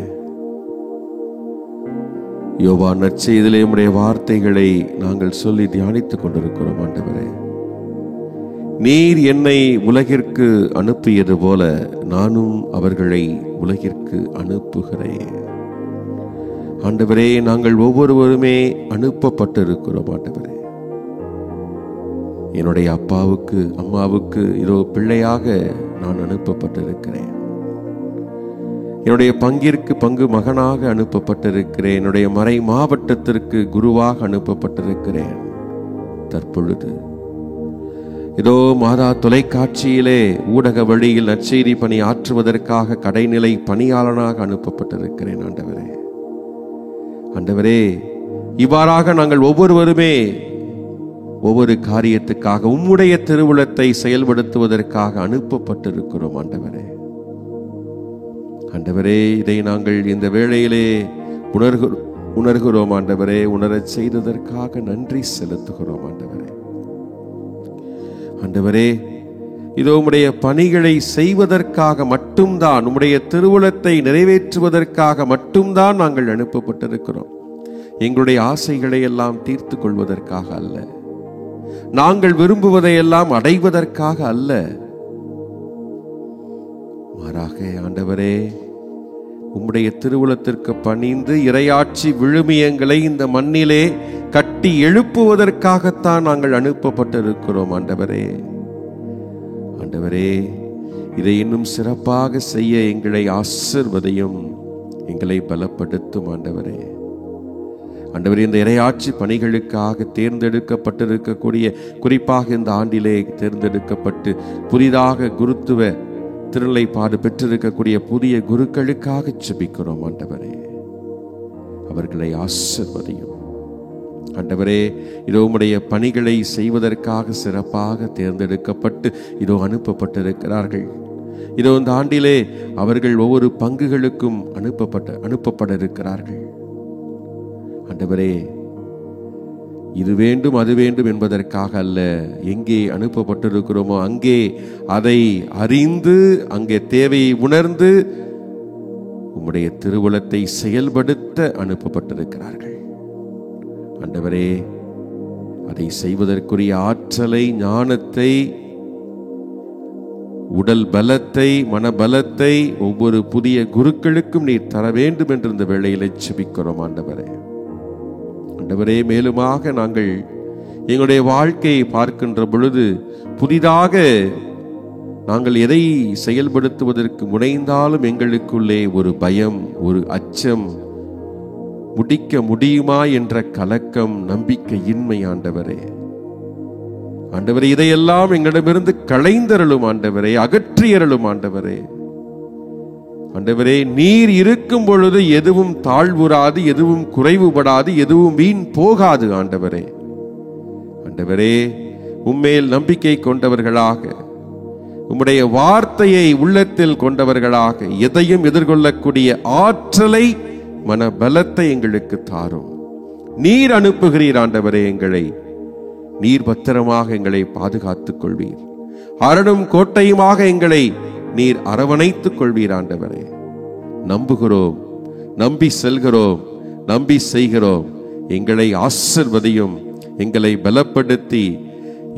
யோவான் நற்செய்தியிலே உம்முடைய வார்த்தைகளை நாங்கள் சொல்லி தியானித்துக் கொண்டிருக்கிறோம். ஆண்டவரே, நீர் என்னை உலகிற்கு அனுப்பியது போல நானும் அவர்களை உலகிற்கு அனுப்புகிறேன். ஆண்டவரே, நாங்கள் ஒவ்வொருவருமே அனுப்பப்பட்டிருக்கிறோம். ஆண்டவரே, என்னுடைய அப்பாவுக்கு அம்மாவுக்கு இதோ பிள்ளையாக நான் அனுப்பப்பட்டிருக்கிறேன். என்னுடைய பங்கிற்கு பங்கு மகனாக அனுப்பப்பட்டிருக்கிறேன். என்னுடைய மறை மாவட்டத்திற்கு குருவாக அனுப்பப்பட்டிருக்கிறேன். தற்பொழுது இதோ மாதா தொலைக்காட்சியிலே ஊடக வழியில் நற்செய்தி பணி ஆற்றுவதற்காக கடைநிலை பணியாளனாக அனுப்பப்பட்டிருக்கிறேன். ஆண்டவரே, ஆண்டவரே, இவ்வாறாக நாங்கள் ஒவ்வொருவருமே ஒவ்வொரு காரியத்துக்காக உம்முடைய திருவுளத்தை செயல்படுத்துவதற்காக அனுப்பப்பட்டிருக்கிறோம். ஆண்டவரே, ஆண்டவரே, இதை நாங்கள் இந்த வேளையிலே உணர்கிறோம். ஆண்டவரே, உணரச் செய்ததற்காக நன்றி செலுத்துகிறோம். ஆண்டவரே, ஆண்டவரே, இதோ உம்முடைய பணிகளை செய்வதற்காக மட்டும்தான், உம்முடைய திருவுளத்தை நிறைவேற்றுவதற்காக மட்டும்தான் நாங்கள் அனுப்பப்பட்டிருக்கிறோம். எங்களுடைய ஆசைகளை எல்லாம் தீர்த்து கொள்வதற்காக அல்ல, நாங்கள் விரும்புவதையெல்லாம் அடைவதற்காக அல்ல. மாறாக ஆண்டவரே, உம்முடைய திருவுளத்திற்கு பணிந்து இறையாட்சி விழுமியங்களை இந்த மண்ணிலே கட்டி எழுப்புவதற்காகத்தான் நாங்கள் அனுப்பப்பட்டிருக்கிறோம். ஆண்டவரே, ஆண்டவரே, இதை இன்னும் சிறப்பாக செய்ய எங்களை ஆசீர்வதியும், எங்களை பலப்படுத்தும். ஆண்டவரே, ஆண்டவரே, இந்த இறையாட்சி பணிகளுக்காக தேர்ந்தெடுக்கப்பட்டிருக்கக்கூடிய, குறிப்பாக இந்த ஆண்டிலே தேர்ந்தெடுக்கப்பட்டு புதிதாக குருத்துவ திருநிலைப்பாடு பெற்றிருக்கக்கூடிய புதிய குருக்களுக்காக ஜெபிக்கிறோம். ஆண்டவரே, அவர்களை ஆசீர்வதியும். ஆண்டவரே, இதோ உம்முடைய பணிகளை செய்வதற்காக சிறப்பாக தேர்ந்தெடுக்கப்பட்டு இதோ அனுப்பப்பட்டிருக்கிறார்கள். இதோ இந்த ஆண்டிலே அவர்கள் ஒவ்வொரு பங்குகளுக்கும் அனுப்பப்பட இருக்கிறார்கள். ஆண்டவரே, இது வேண்டும் அது வேண்டும் என்பதற்காக அல்ல, எங்கே அனுப்பப்பட்டிருக்கிறோமோ அங்கே அதை அறிந்து, அங்கே தேவையை உணர்ந்து உம்முடைய திருவுளத்தை செயல்படுத்த அனுப்பப்பட்டிருக்கிறார்கள். ஆண்டவரே, அதை செய்வதற்குரிய ஆற்றலை, ஞானத்தை, உடல் பலத்தை, மனபலத்தை ஒவ்வொரு புதிய குருக்களுக்கும் நீர் தர வேண்டும் என்று இந்த வேளையிலே ஜெபிக்கிறோம். ஆண்டவரே, ஆண்டவரே, மேலுமாக நாங்கள் எங்களுடைய வாழ்க்கையை பார்க்கின்ற பொழுது புதிதாக நாங்கள் எதை செயல்படுத்துவதற்கு முனைந்தாலும் எங்களுக்குள்ளே ஒரு பயம், ஒரு அச்சம், முடிக்க முடியுமா என்ற கலக்கம், நம்பிக்கையின்மை. ஆண்டவரே, ஆண்டவரே, இதையெல்லாம் எங்களிடமிருந்து களைந்தருளும். ஆண்டவரே, அகற்றியருளும். ஆண்டவரே, ஆண்டவரே, நீர் இருக்கும் பொழுது எதுவும் தாழ்வுறாது, எதுவும் குறைவுபடாது, எதுவும் வீண் போகாது. ஆண்டவரே, ஆண்டவரே, உம்மேல் நம்பிக்கை கொண்டவர்களாக உம்முடைய வார்த்தையை உள்ளத்தில் கொண்டவர்களாக எதையும் எதிர்கொள்ளக்கூடிய ஆற்றலை, மன பலத்தை எங்களுக்கு தாரும். நீர் அனுப்புகிறீர் ஆண்டவரே, எங்களை நீர் பத்திரமாக எங்களை பாதுகாத்துக் கொள்வீர். அரணும் கோட்டையுமாக எங்களை நீர் அரவணைத்துக் கொள்வீர் ஆண்டவரே. நம்புகிறோம், நம்பி செல்கிறோம், நம்பி செய்கிறோம். எங்களை ஆசிர்வதியும், எங்களை பலப்படுத்தி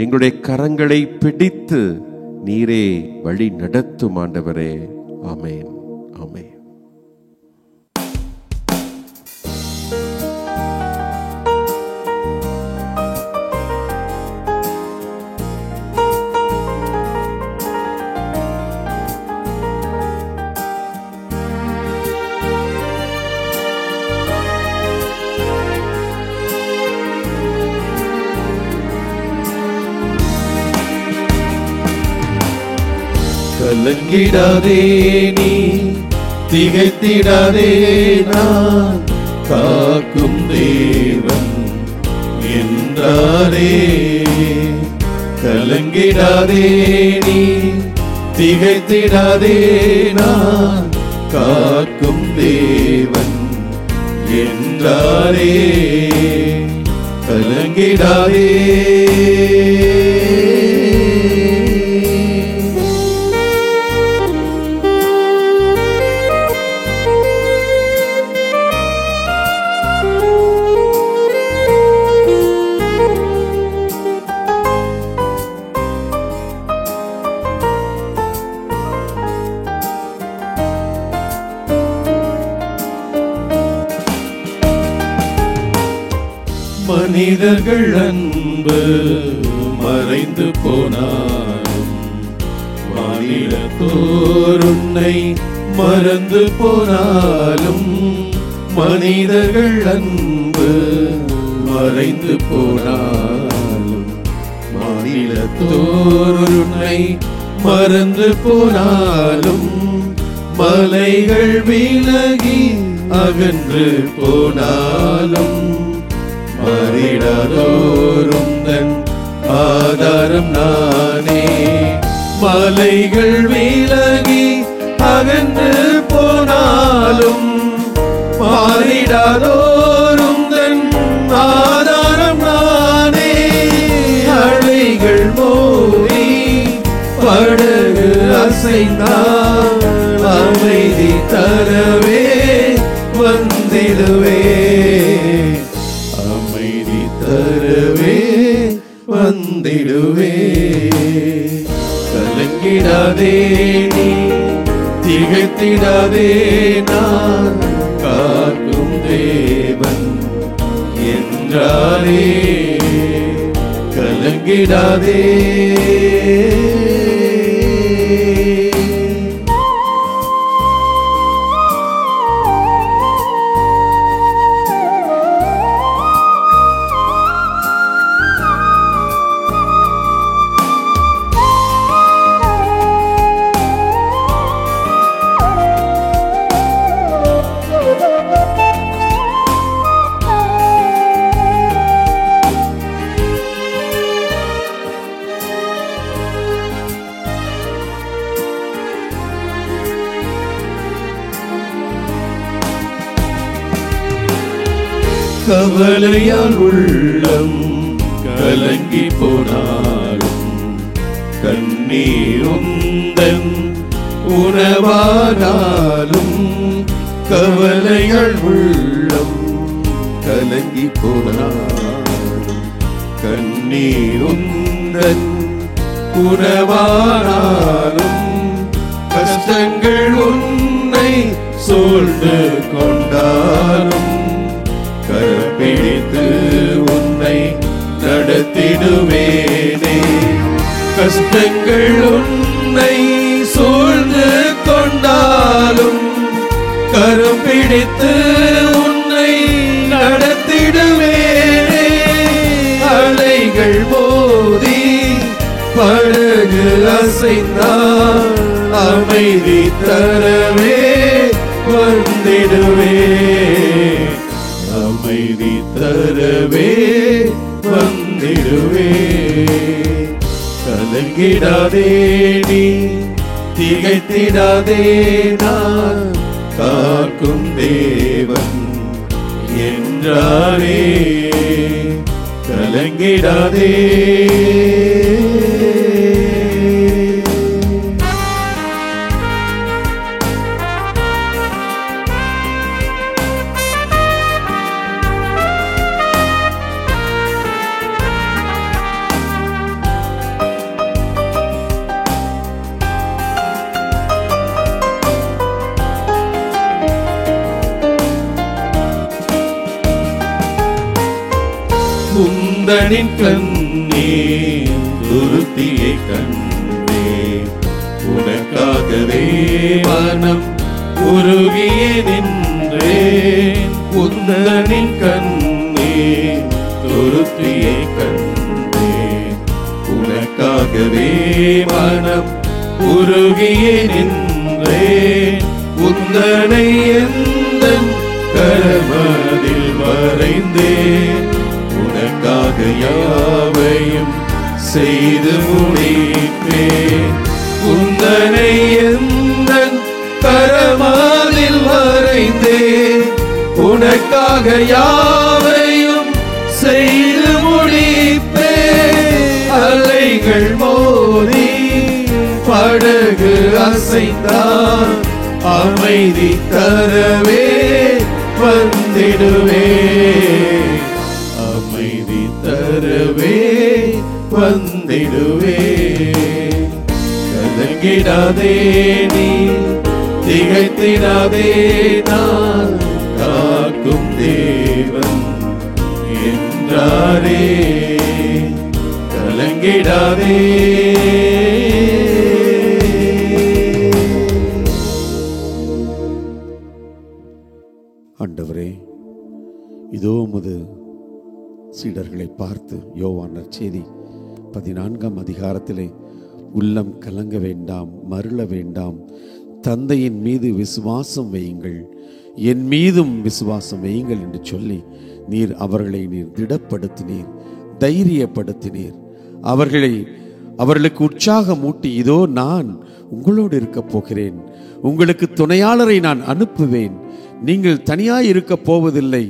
எங்களுடைய கரங்களை பிடித்து நீரே வழி நடத்தும் ஆண்டவரே. ஆமென், ஆமென். கலங்கிடாதே நீ, திகைத்திடாதே, நான் காக்கும் தேவன் என்றாரே. கலங்கிடாதே நீ, திகைத்திடாதே, நான் காக்கும் தேவன் என்றாரே. கலங்கிடாதே. மனிதர்கள் அன்பு மறைந்து போனாலும், மாநிலத்தோர் உன்னை மறந்து போனாலும், மனிதர்கள் அன்பு மறைந்து போனாலும், மாநிலத்தோர் உன்னை மறந்து போனாலும், மலைகள் விலகி அகன்று போனாலும், மாறிடாதோருந்தன் ஆதாரம் நானே. மலைகள் விலகி அகன்று போனாலும், மாறிடாதோருந்தன் ஆதாரம் நானே. அலைகள் மோதி படகு அசைந்தால், அமைதி தரவே வந்திடுவே, தரவே வந்திடுவே. கலங்கிடாதே நீ, திகைத்திடாதே, நான் காக்கும் தேவன் என்றாரே. கலங்கிடாதே. கவலையால் உள்ளம் கலங்கி போனாலும், கண்ணீருந்தன் உணவானாலும், கவலையால் உள்ளம் கலங்கி போனாலும், கண்ணீருந்தன் உணவானாலும், கஷ்டங்கள் உன்னை சூழ்ந்து கொண்டாலும், கரப்பிடித்து உன்னை நடத்திடுவேனே. கஷ்டங்கள் உன்னை சூழ்ந்து கொண்டாலும், கரம் பிடித்து உன்னை நடத்திடுவேனே. அலைகள் மோதி படகு அசைந்தால், அமைதி தரவே வந்திடுவே, அமைதி தரவே வந்திடுவே. கலங்கிடாதே நீ, திகைத்திடாதே, நான் காக்கும் தேவன் என்றாரே. கலங்கிடாதே. குந்தனின் கண்ணே துருத்தியை கண்டே, உனக்காகவே மனம் உருகியே நின்றேன். குந்தனின் கண்ணே துருத்தியை கண்டே, உனக்காகவே மனம் உருகியே நின்றேன். குந்தனை எந்தன் கரமதில் வரைந்தேன், உனக்காக யாவையும் செய்து முடிப்பேன். குந்தனை எந்தன் கரமதில் வரைந்தேன், உனக்காக யாவையும் செய்து முடிப்பேன். அலைகள் மோதி படகு அசைந்தான், அமைதி தரவே வந்திடுவே, அமைதி தரவே வந்திடுவே. கலங்கிடாதே நீ, திகைத்திடாதே, நான் காக்கும் தேவன் என்றாரே. கலங்கிடாதே. ஆண்டவரே, இதோ உமது சீடர்களை பார்த்து யோவான் நற்செய்தி 14ஆம் அதிகாரத்திலே உள்ளம் கலங்க வேண்டாம், மருள வேண்டாம், தந்தையின் மீது விசுவாசம் வையுங்கள், என் மீதும் விசுவாசம் வையுங்கள் என்று சொல்லி நீர் அவர்களை நீர் திடப்படுத்தினீர், தைரியப்படுத்தினீர். அவர்களுக்கு உற்சாகமூட்டி, இதோ நான் உங்களோடு இருக்கப் போகிறேன், உங்களுக்கு துணையாளரை நான் அனுப்புவேன், நீங்கள் தனியாய் இருக்க போவதில்லை,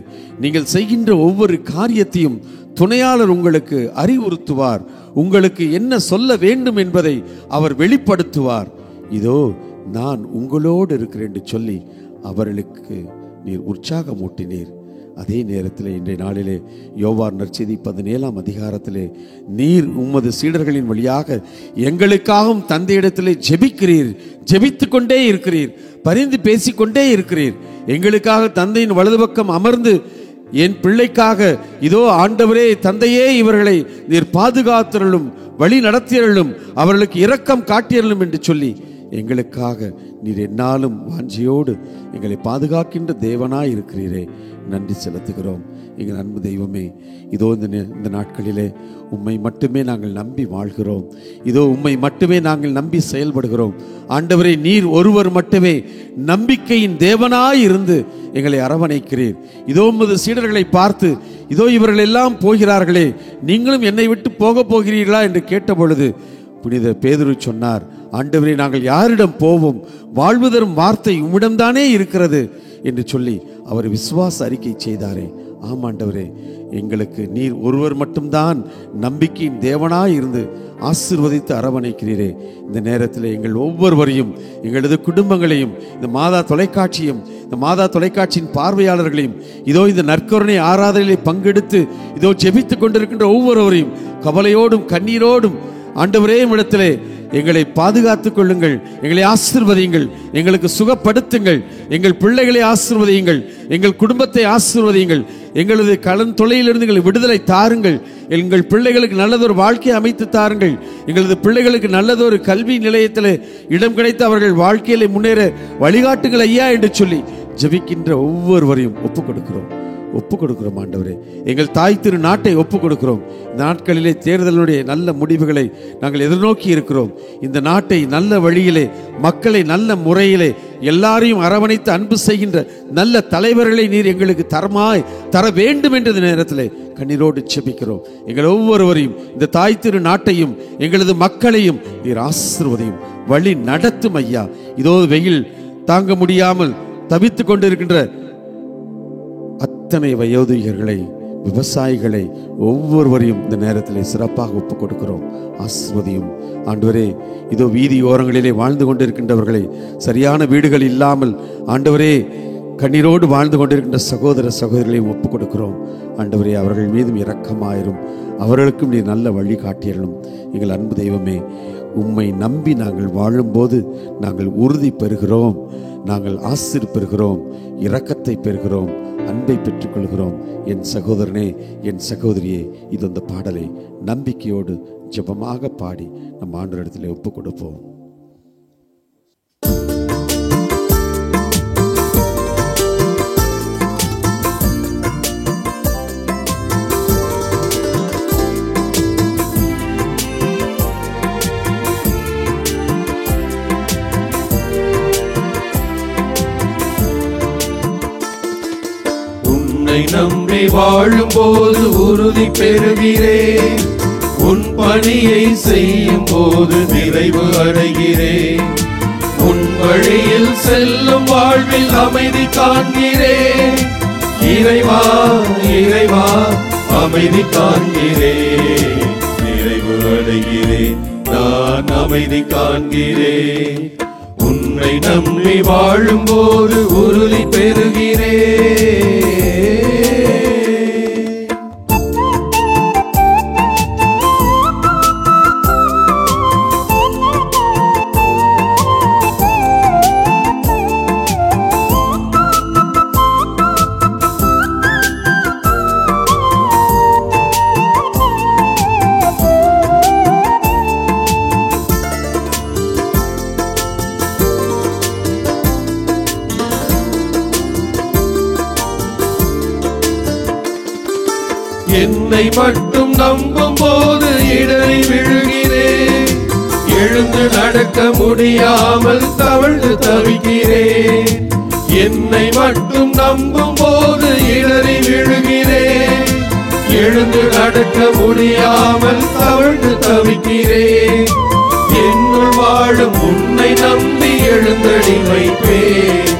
நீங்கள் செய்கின்ற ஒவ்வொரு காரியத்தையும் துணையாளர் உங்களுக்கு அறிவுறுத்துவார், உங்களுக்கு என்ன சொல்ல வேண்டும் என்பதை அவர் வெளிப்படுத்துவார், இதோ நான் உங்களோடு இருக்கிறேன் என்று சொல்லி அவர்களுக்கு நீர் உற்சாகமூட்டினீர். அதே நேரத்தில் இன்றைய நாளிலே யோவான் நற்செய்தி 17ஆம் அதிகாரத்திலே நீர் உமது சீடர்களின் வழியாக எங்களுக்காகவும் தந்தையிடத்திலே ஜெபிக்கிறீர், ஜெபித்து கொண்டே இருக்கிறீர், பரிந்து பேசிக்கொண்டே இருக்கிறீர். எங்களுக்காக தந்தையின் வலது பக்கம் அமர்ந்து என் பிள்ளைக்காக இதோ ஆண்டவரே தந்தையே இவர்களை நீர் பாதுகாத்தருளும், வழி நடத்தியருளும், அவர்களுக்கு இரக்கம் காட்டியருளும் என்று சொல்லி எங்களுக்காக நீர் என்னாலும் வாஞ்சியோடு எங்களை பாதுகாக்கின்ற தேவனாய் இருக்கிறீரே, நன்றி செலுத்துகிறோம். எங்கள் அன்பு தெய்வமே, இதோ இந்த நாட்களிலே உம்மை மட்டுமே நாங்கள் நம்பி வாழ்கிறோம், இதோ உம்மை மட்டுமே நாங்கள் நம்பி செயல்படுகிறோம். ஆண்டவரே, நீர் ஒருவர் மட்டுமே நம்பிக்கையின் தேவனாய் இருந்து எங்களை அரவணைக்கிறீர். இதோ உமது சீடர்களை பார்த்து, இதோ இவர்கள் எல்லாம் போகிறார்களே, நீங்களும் என்னை விட்டு போக போகிறீர்களா என்று கேட்ட பொழுது புனித பேதுரு சொன்னார், ஆண்டவரே நாங்கள் யாரிடம் போவோம், வாழ்வு தரும் வார்த்தை உம்மிடம்தானே இருக்கிறது என்று சொல்லி அவர் விசுவாச அறிக்கை செய்தாரே. ஆமாண்டவரே, எங்களுக்கு நீர் ஒருவர் மட்டும்தான் நம்பிக்கையின் தேவனாய் இருந்து ஆசீர்வதித்து அரவணைக்கிறீரே. இந்த நேரத்தில் எங்கள் ஒவ்வொருவரையும், எங்களது குடும்பங்களையும், இந்த மாதா தொலைக்காட்சியும், இந்த மாதா தொலைக்காட்சியின் பார்வையாளர்களையும், இதோ இந்த நற்கருணை ஆராதனையிலே பங்கெடுத்து இதோ ஜெபித்து கொண்டிருக்கின்ற ஒவ்வொருவரையும் கவலையோடும் கண்ணீரோடும் ஆண்டவரே இடத்திலே எங்களை பாதுகாத்துக் கொள்ளுங்கள், எங்களை ஆசீர்வதியுங்கள், எங்களுக்கு சுகப்படுத்துங்கள், எங்கள் பிள்ளைகளை ஆசீர்வதியுங்கள், எங்கள் குடும்பத்தை ஆசீர்வதியுங்கள், எங்களது கடன் தொல்லையிலிருந்து எங்களை விடுதலை தாருங்கள், எங்கள் பிள்ளைகளுக்கு நல்லதொரு வாழ்க்கையை அமைத்து தாருங்கள், எங்களது பிள்ளைகளுக்கு நல்லதொரு கல்வி நிலையத்தில் இடம் கிடைத்து அவர்கள் வாழ்க்கையில முன்னேற வழிகாட்டுங்கள் ஐயா என்று சொல்லி ஜெபிக்கின்ற ஒவ்வொருவரையும் ஒப்புக் கொடுக்கிறோம். ஒப்பு கொடுக்கிறோம் ஆண்டவரே. எங்கள் தாய் திரு நாட்டை ஒப்பு கொடுக்கிறோம். இந்த நாட்களிலே தேர்தலுடைய நல்ல முடிவுகளை நாங்கள் எதிர்நோக்கி இருக்கிறோம். இந்த நாட்டை நல்ல வழியிலே, மக்களை நல்ல முறையிலே, எல்லாரையும் அரவணைத்து அன்பு செய்கின்ற நல்ல தலைவர்களை நீர் எங்களுக்கு தர வேண்டும் என்ற நேரத்தில் கண்ணீரோடு செபிக்கிறோம். எங்கள் ஒவ்வொருவரையும், இந்த தாய் திரு நாட்டையும் எங்களது மக்களையும் நீர் ஆசீர்வதியும், வழி நடத்தும் ஐயா. இதோ வெயில் தாங்க முடியாமல் தவித்துக் கொண்டிருக்கின்ற அத்தனை வயோதிகர்களை, விவசாயிகளை ஒவ்வொருவரையும் இந்த நேரத்தில் சிறப்பாக ஒப்புக் கொடுக்கிறோம். ஆசீர்வதியும் ஆண்டவரே. இதோ வீதி ஓரங்களிலே வாழ்ந்து கொண்டிருக்கின்றவர்களை, சரியான வீடுகள் இல்லாமல் ஆண்டவரே கண்ணீரோடு வாழ்ந்து கொண்டிருக்கின்ற சகோதர சகோதரிகளையும் ஒப்புக் கொடுக்கிறோம். ஆண்டவரே, அவர்கள் மீதும் இரக்கமாயிரும், அவர்களுக்கும் நீர் நல்ல வழி காட்டியறலும். எங்கள் அன்பு தெய்வமே, உம்மை நம்பி நாங்கள் வாழும்போது நாங்கள் உறுதி பெறுகிறோம், நாங்கள் ஆசீர் பெறுகிறோம், இரக்கத்தை பெறுகிறோம், அன்பை பெற்றுக்கொள்கிறோம். என் சகோதரனே, என் சகோதரியே, இது அந்த பாடலை நம்பிக்கையோடு ஜெபமாக பாடி நம் ஆண்டவரிடத்தில் ஒப்புக் கொடுப்போம். நம்பி வாழும்போது உறுதி பெறுகிறேன், உன் பணியை செய்யும் போது நிறைவு அடைகிறேன். உன் வழியில் செல்லும் வாழ்வில் அமைதி காண்கிறேன். இறைவா இறைவா அமைதி காண்கிறேன், நிறைவு அடைகிறேன், நான் அமைதி காண்கிறேன். உன்னை நம்பி வாழும்போது உறுதி பெறுகிறேன். என்னை மட்டும் நம்பும் போது இடறி விழுகிறேன். எழுந்து நடக்க முடியாமல் தவழ்ந்து தவிக்கிறேன். என்னை மட்டும் நம்பும் போது இடறி விழுகிறேன். எழுந்து நடக்க முடியாமல் தவழ்ந்து தவிக்கிறேன். என்னுள் வாழும் உன்னை நம்பி எழுந்தடி வைப்பேன்.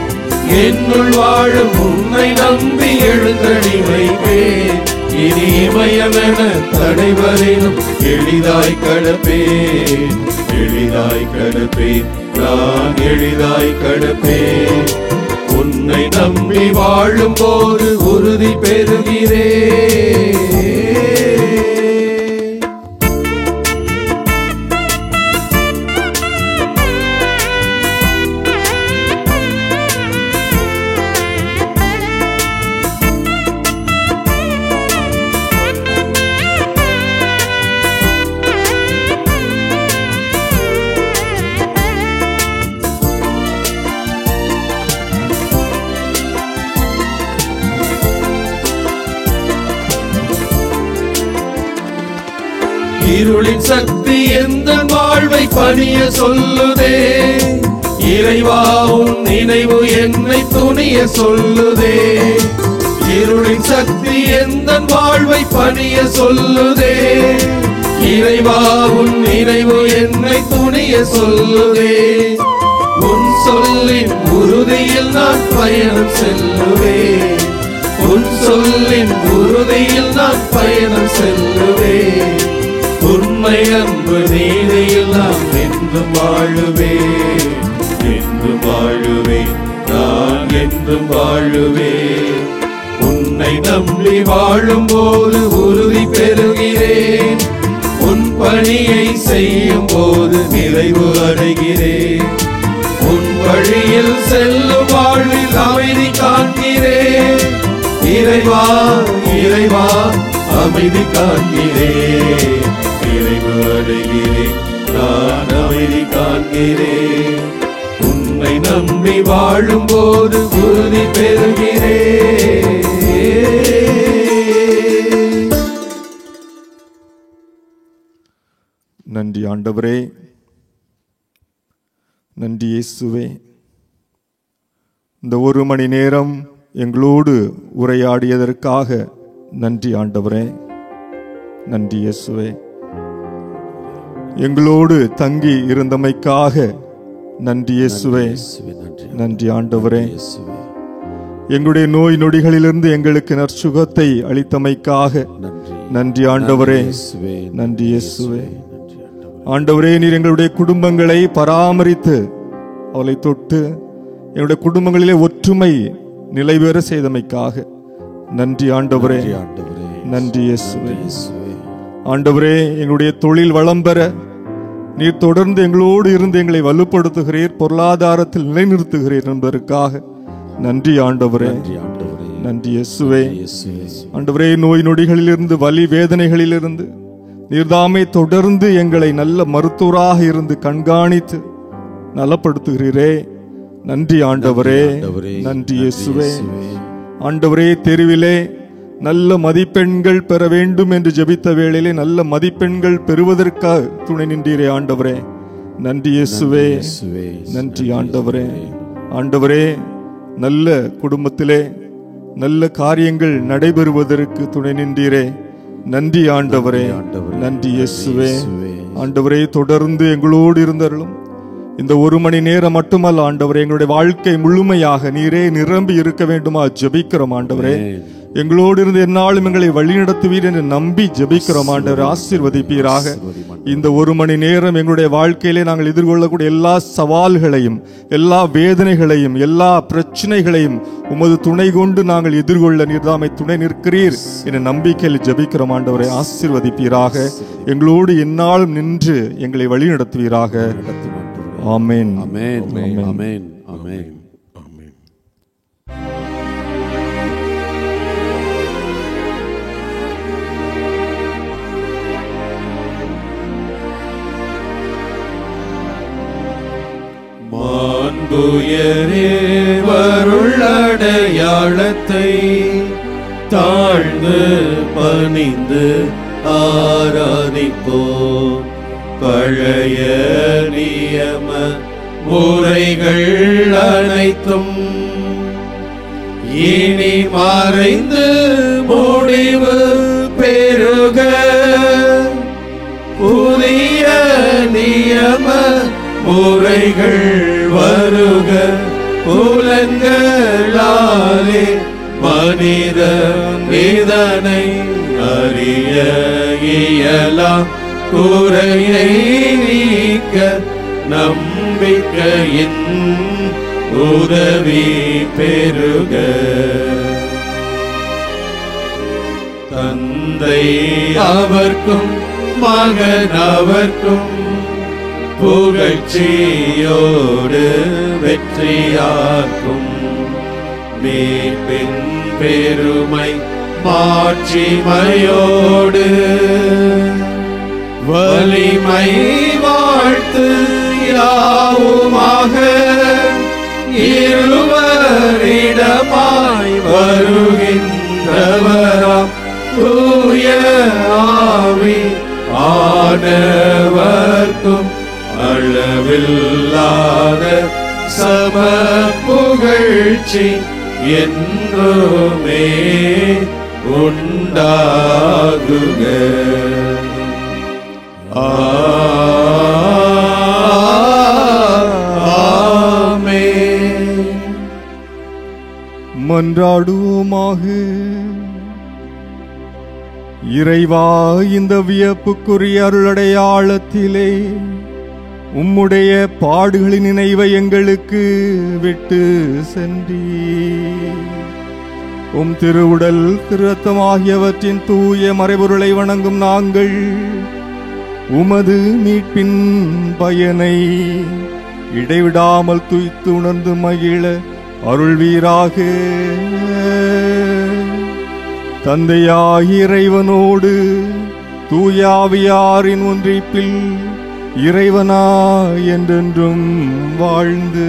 என்னுள் வாழும் உன்னை நம்பி எழுந்தடி வைப்பேன். இனி இமயமென தடைவரையிலும் எளிதாய் கடப்பேன், எளிதாய் கடப்பேன், நான் எளிதாய் கடப்பேன். உன்னை நம்பி வாழும் போது உறுதி பெறுகிறேன். இருளின் சக்தி எந்த வாழ்வை பணிய சொல்லுதே. இறைவா உன் நினைவு என்னை துணிய சொல்லுதே. இருளின் சக்தி எந்த வாழ்வை பணிய சொல்லுதே. இறைவா உன் நினைவு என்னை துணிய சொல்லுதே. உன் சொல்லின் உறுதியில் நான் பயணம் செல்லுவேன். உன் சொல்லின் உறுதியில் நான் பயணம் செல்லுவேன். உண்மை அன்பு நீதியில் நான் என்றும் வாழுவேன், என்றும் வாழுவேன், நான் என்றும் வாழுவேன். உன்னை நம்பி வாழும் போது உறுதி பெறுகிறேன். உன் பணியை செய்யும் போது நிறைவு அடைகிறேன். உன் வழியில் செல்லும் வாழ்வில் அமைதி காண்கிறேன். இறைவா இறைவா அமைதி காண்கிறேன், நிறைவு அடைகிறேன், நான் அமைதி காண்கிறேன். உன்னை நம்பி வாழும் போது உறுதி பெறுகிறேன். நன்றி ஆண்டவரே, நன்றி இயேசுவே. இந்த 1 மணி நேரம் எங்களோடு உரையாடியதற்காக நன்றி ஆண்டவரே, நன்றி இயேசுவே. எங்களோடு தங்கி இருந்தமைக்காக நன்றி இயேசுவே, நன்றி ஆண்டவரே. எங்களுடைய நோய் நொடிகளிலிருந்து எங்களுக்கு நற்சுகத்தை அளித்தமைக்காக நன்றி ஆண்டவரே, நன்றி இயேசுவே. ஆண்டவரே, நீர் எங்களுடைய குடும்பங்களை பராமரித்து அவளை தொட்டு எங்களுடைய குடும்பங்களிலே ஒற்றுமை நிலைபெற செய்தமைக்காக நன்றி ஆண்டவரே, நன்றி இயேசுவே. ஆண்டவரே, எங்களுடைய தொழில் வளம் பெற நீர் தொடர்ந்து எங்களோடு இருந்து எங்களை வலுப்படுத்துகிறீர், பொருளாதாரத்தில் நிலைநிறுத்துகிறீர் என்பதற்காக நன்றி ஆண்டவரே, நன்றி இயேசுவே. ஆண்டவரே, நோய் நொடிகளிலிருந்து வலி வேதனைகளிலிருந்து நீர்தாமே தொடர்ந்து எங்களை நல்ல மருத்துவராக இருந்து கண்காணித்து நலப்படுத்துகிறீரே, நன்றி ஆண்டவரே, நன்றி இயேசுவே. ஆண்டவரே, தெருவிலே நல்ல மதிப்பெண்கள் பெற வேண்டும் என்று ஜெபித்த வேளையிலே நல்ல மதிப்பெண்கள் பெறுவதற்காக துணை நின்றீரே ஆண்டவரே, நன்றி இயேசுவே, நன்றி ஆண்டவரே. ஆண்டவரே, நல்ல குடும்பத்திலே நல்ல காரியங்கள் நடைபெறுவதற்கு துணை நின்றீரே, நன்றி ஆண்டவரே, நன்றி இயேசுவே. ஆண்டவரே, தொடர்ந்து எங்களோடு இருந்தருளும். இந்த 1 மணி நேரம் மட்டுமல்ல ஆண்டவரே, எங்களுடைய வாழ்க்கை முழுமையாக நீரே நிரம்பி இருக்க வேண்டுமா ஜெபிக்கிறோம் ஆண்டவரே. எங்களோடு இருந்து எந்நாளும் எங்களை வழிநடத்துவீர் என்று நம்பி ஜெபிக்கிறோம் ஆண்டவரே, ஆசீர்வதிப்பீராக. இந்த 1 மணி நேரம் எங்களுடைய வாழ்க்கையிலே நாங்கள் எதிர்கொள்ளக்கூடிய எல்லா சவால்களையும், எல்லா வேதனைகளையும், எல்லா பிரச்சனைகளையும் உமது துணை கொண்டு நாங்கள் எதிர்கொள்ள நீர்தாமை துணை நிற்கிறீர் என்ற நம்பிக்கையில் ஜெபிக்கிறோம் ஆண்டவரே, ஆசீர்வதிப்பீராக. எங்களோடு எந்நாளும் நின்று எங்களை வழிநடத்துவீராக. ஆமென், ஆமென், ஆமென், ஆமென், ஆமென். மாண்புயரே வருளடையாளத்தை தாழ்ந்து பணிந்து ஆராதிப்போம். பழைய நியம முறைகள் அனைத்தும் இனி மறைந்து முடிவு பெறுக. புதிய நியம முறைகள் வருக. புலன்களாலே மனிதன் இதனை அறிய இயலாம். குறையை நீக்க நம்பிக்கையின் உதவி பெறுக. தந்தை அவர்க்கும் மகன் அவர்க்கும் புகழ்ச்சியோடு வெற்றியாக்கும். மீட்பின் பெருமை மாட்சிமையோடு வலிமை வாழ்த்து யாவுமாக இருவரிடமாய் வருகின்றவராம் தூய ஆவி ஆனவர்க்கும் அளவில்லாத சம புகழ்ச்சி என்றுமே உண்டாகுக. ஆமென். மன்றாடுவோமாக. இறைவா, இந்த வியப்புக்குரிய அருளடையாளத்திலே உம்முடைய பாடுகளின் நினைவை எங்களுக்கு விட்டு சென்றீர். உம் திருவுடல் திருரத்தமாகியவற்றின் தூய மறைபொருளை வணங்கும் நாங்கள் உமது மீட்பின் பயனை இடைவிடாமல் துய்த்து உணர்ந்து மகிழ அருள்வீராக. தந்தையாகிய இறைவனோடு தூயாவியாரின் ஒன்றிப்பில் இறைவனா என்றென்றும் வாழ்ந்து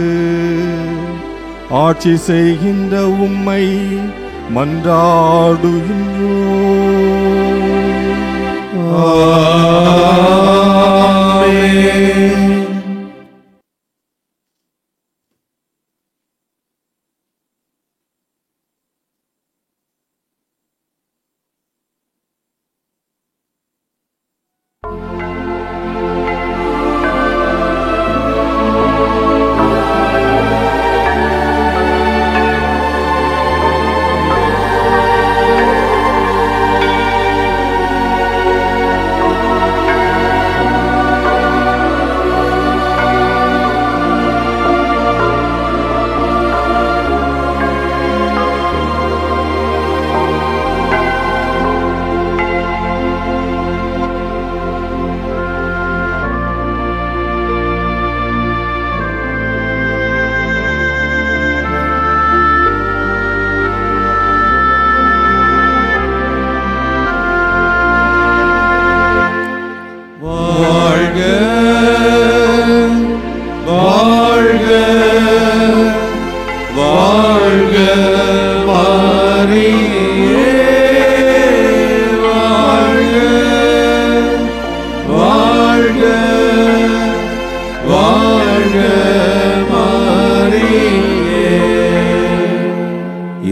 ஆட்சி செய்கின்ற உம்மை மன்றாடுகின்றோம்.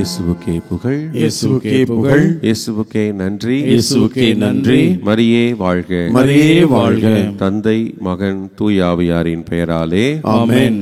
இயேசுவுக்கே புகழ், இயேசுவுக்கே புகழ், இயேசுவுக்கே நன்றி, இயேசுவுக்கே நன்றி. மரியே வாழ்க, மரியே வாழ்க. தந்தை மகன் தூய ஆவியாரின் பெயராலே ஆமென்.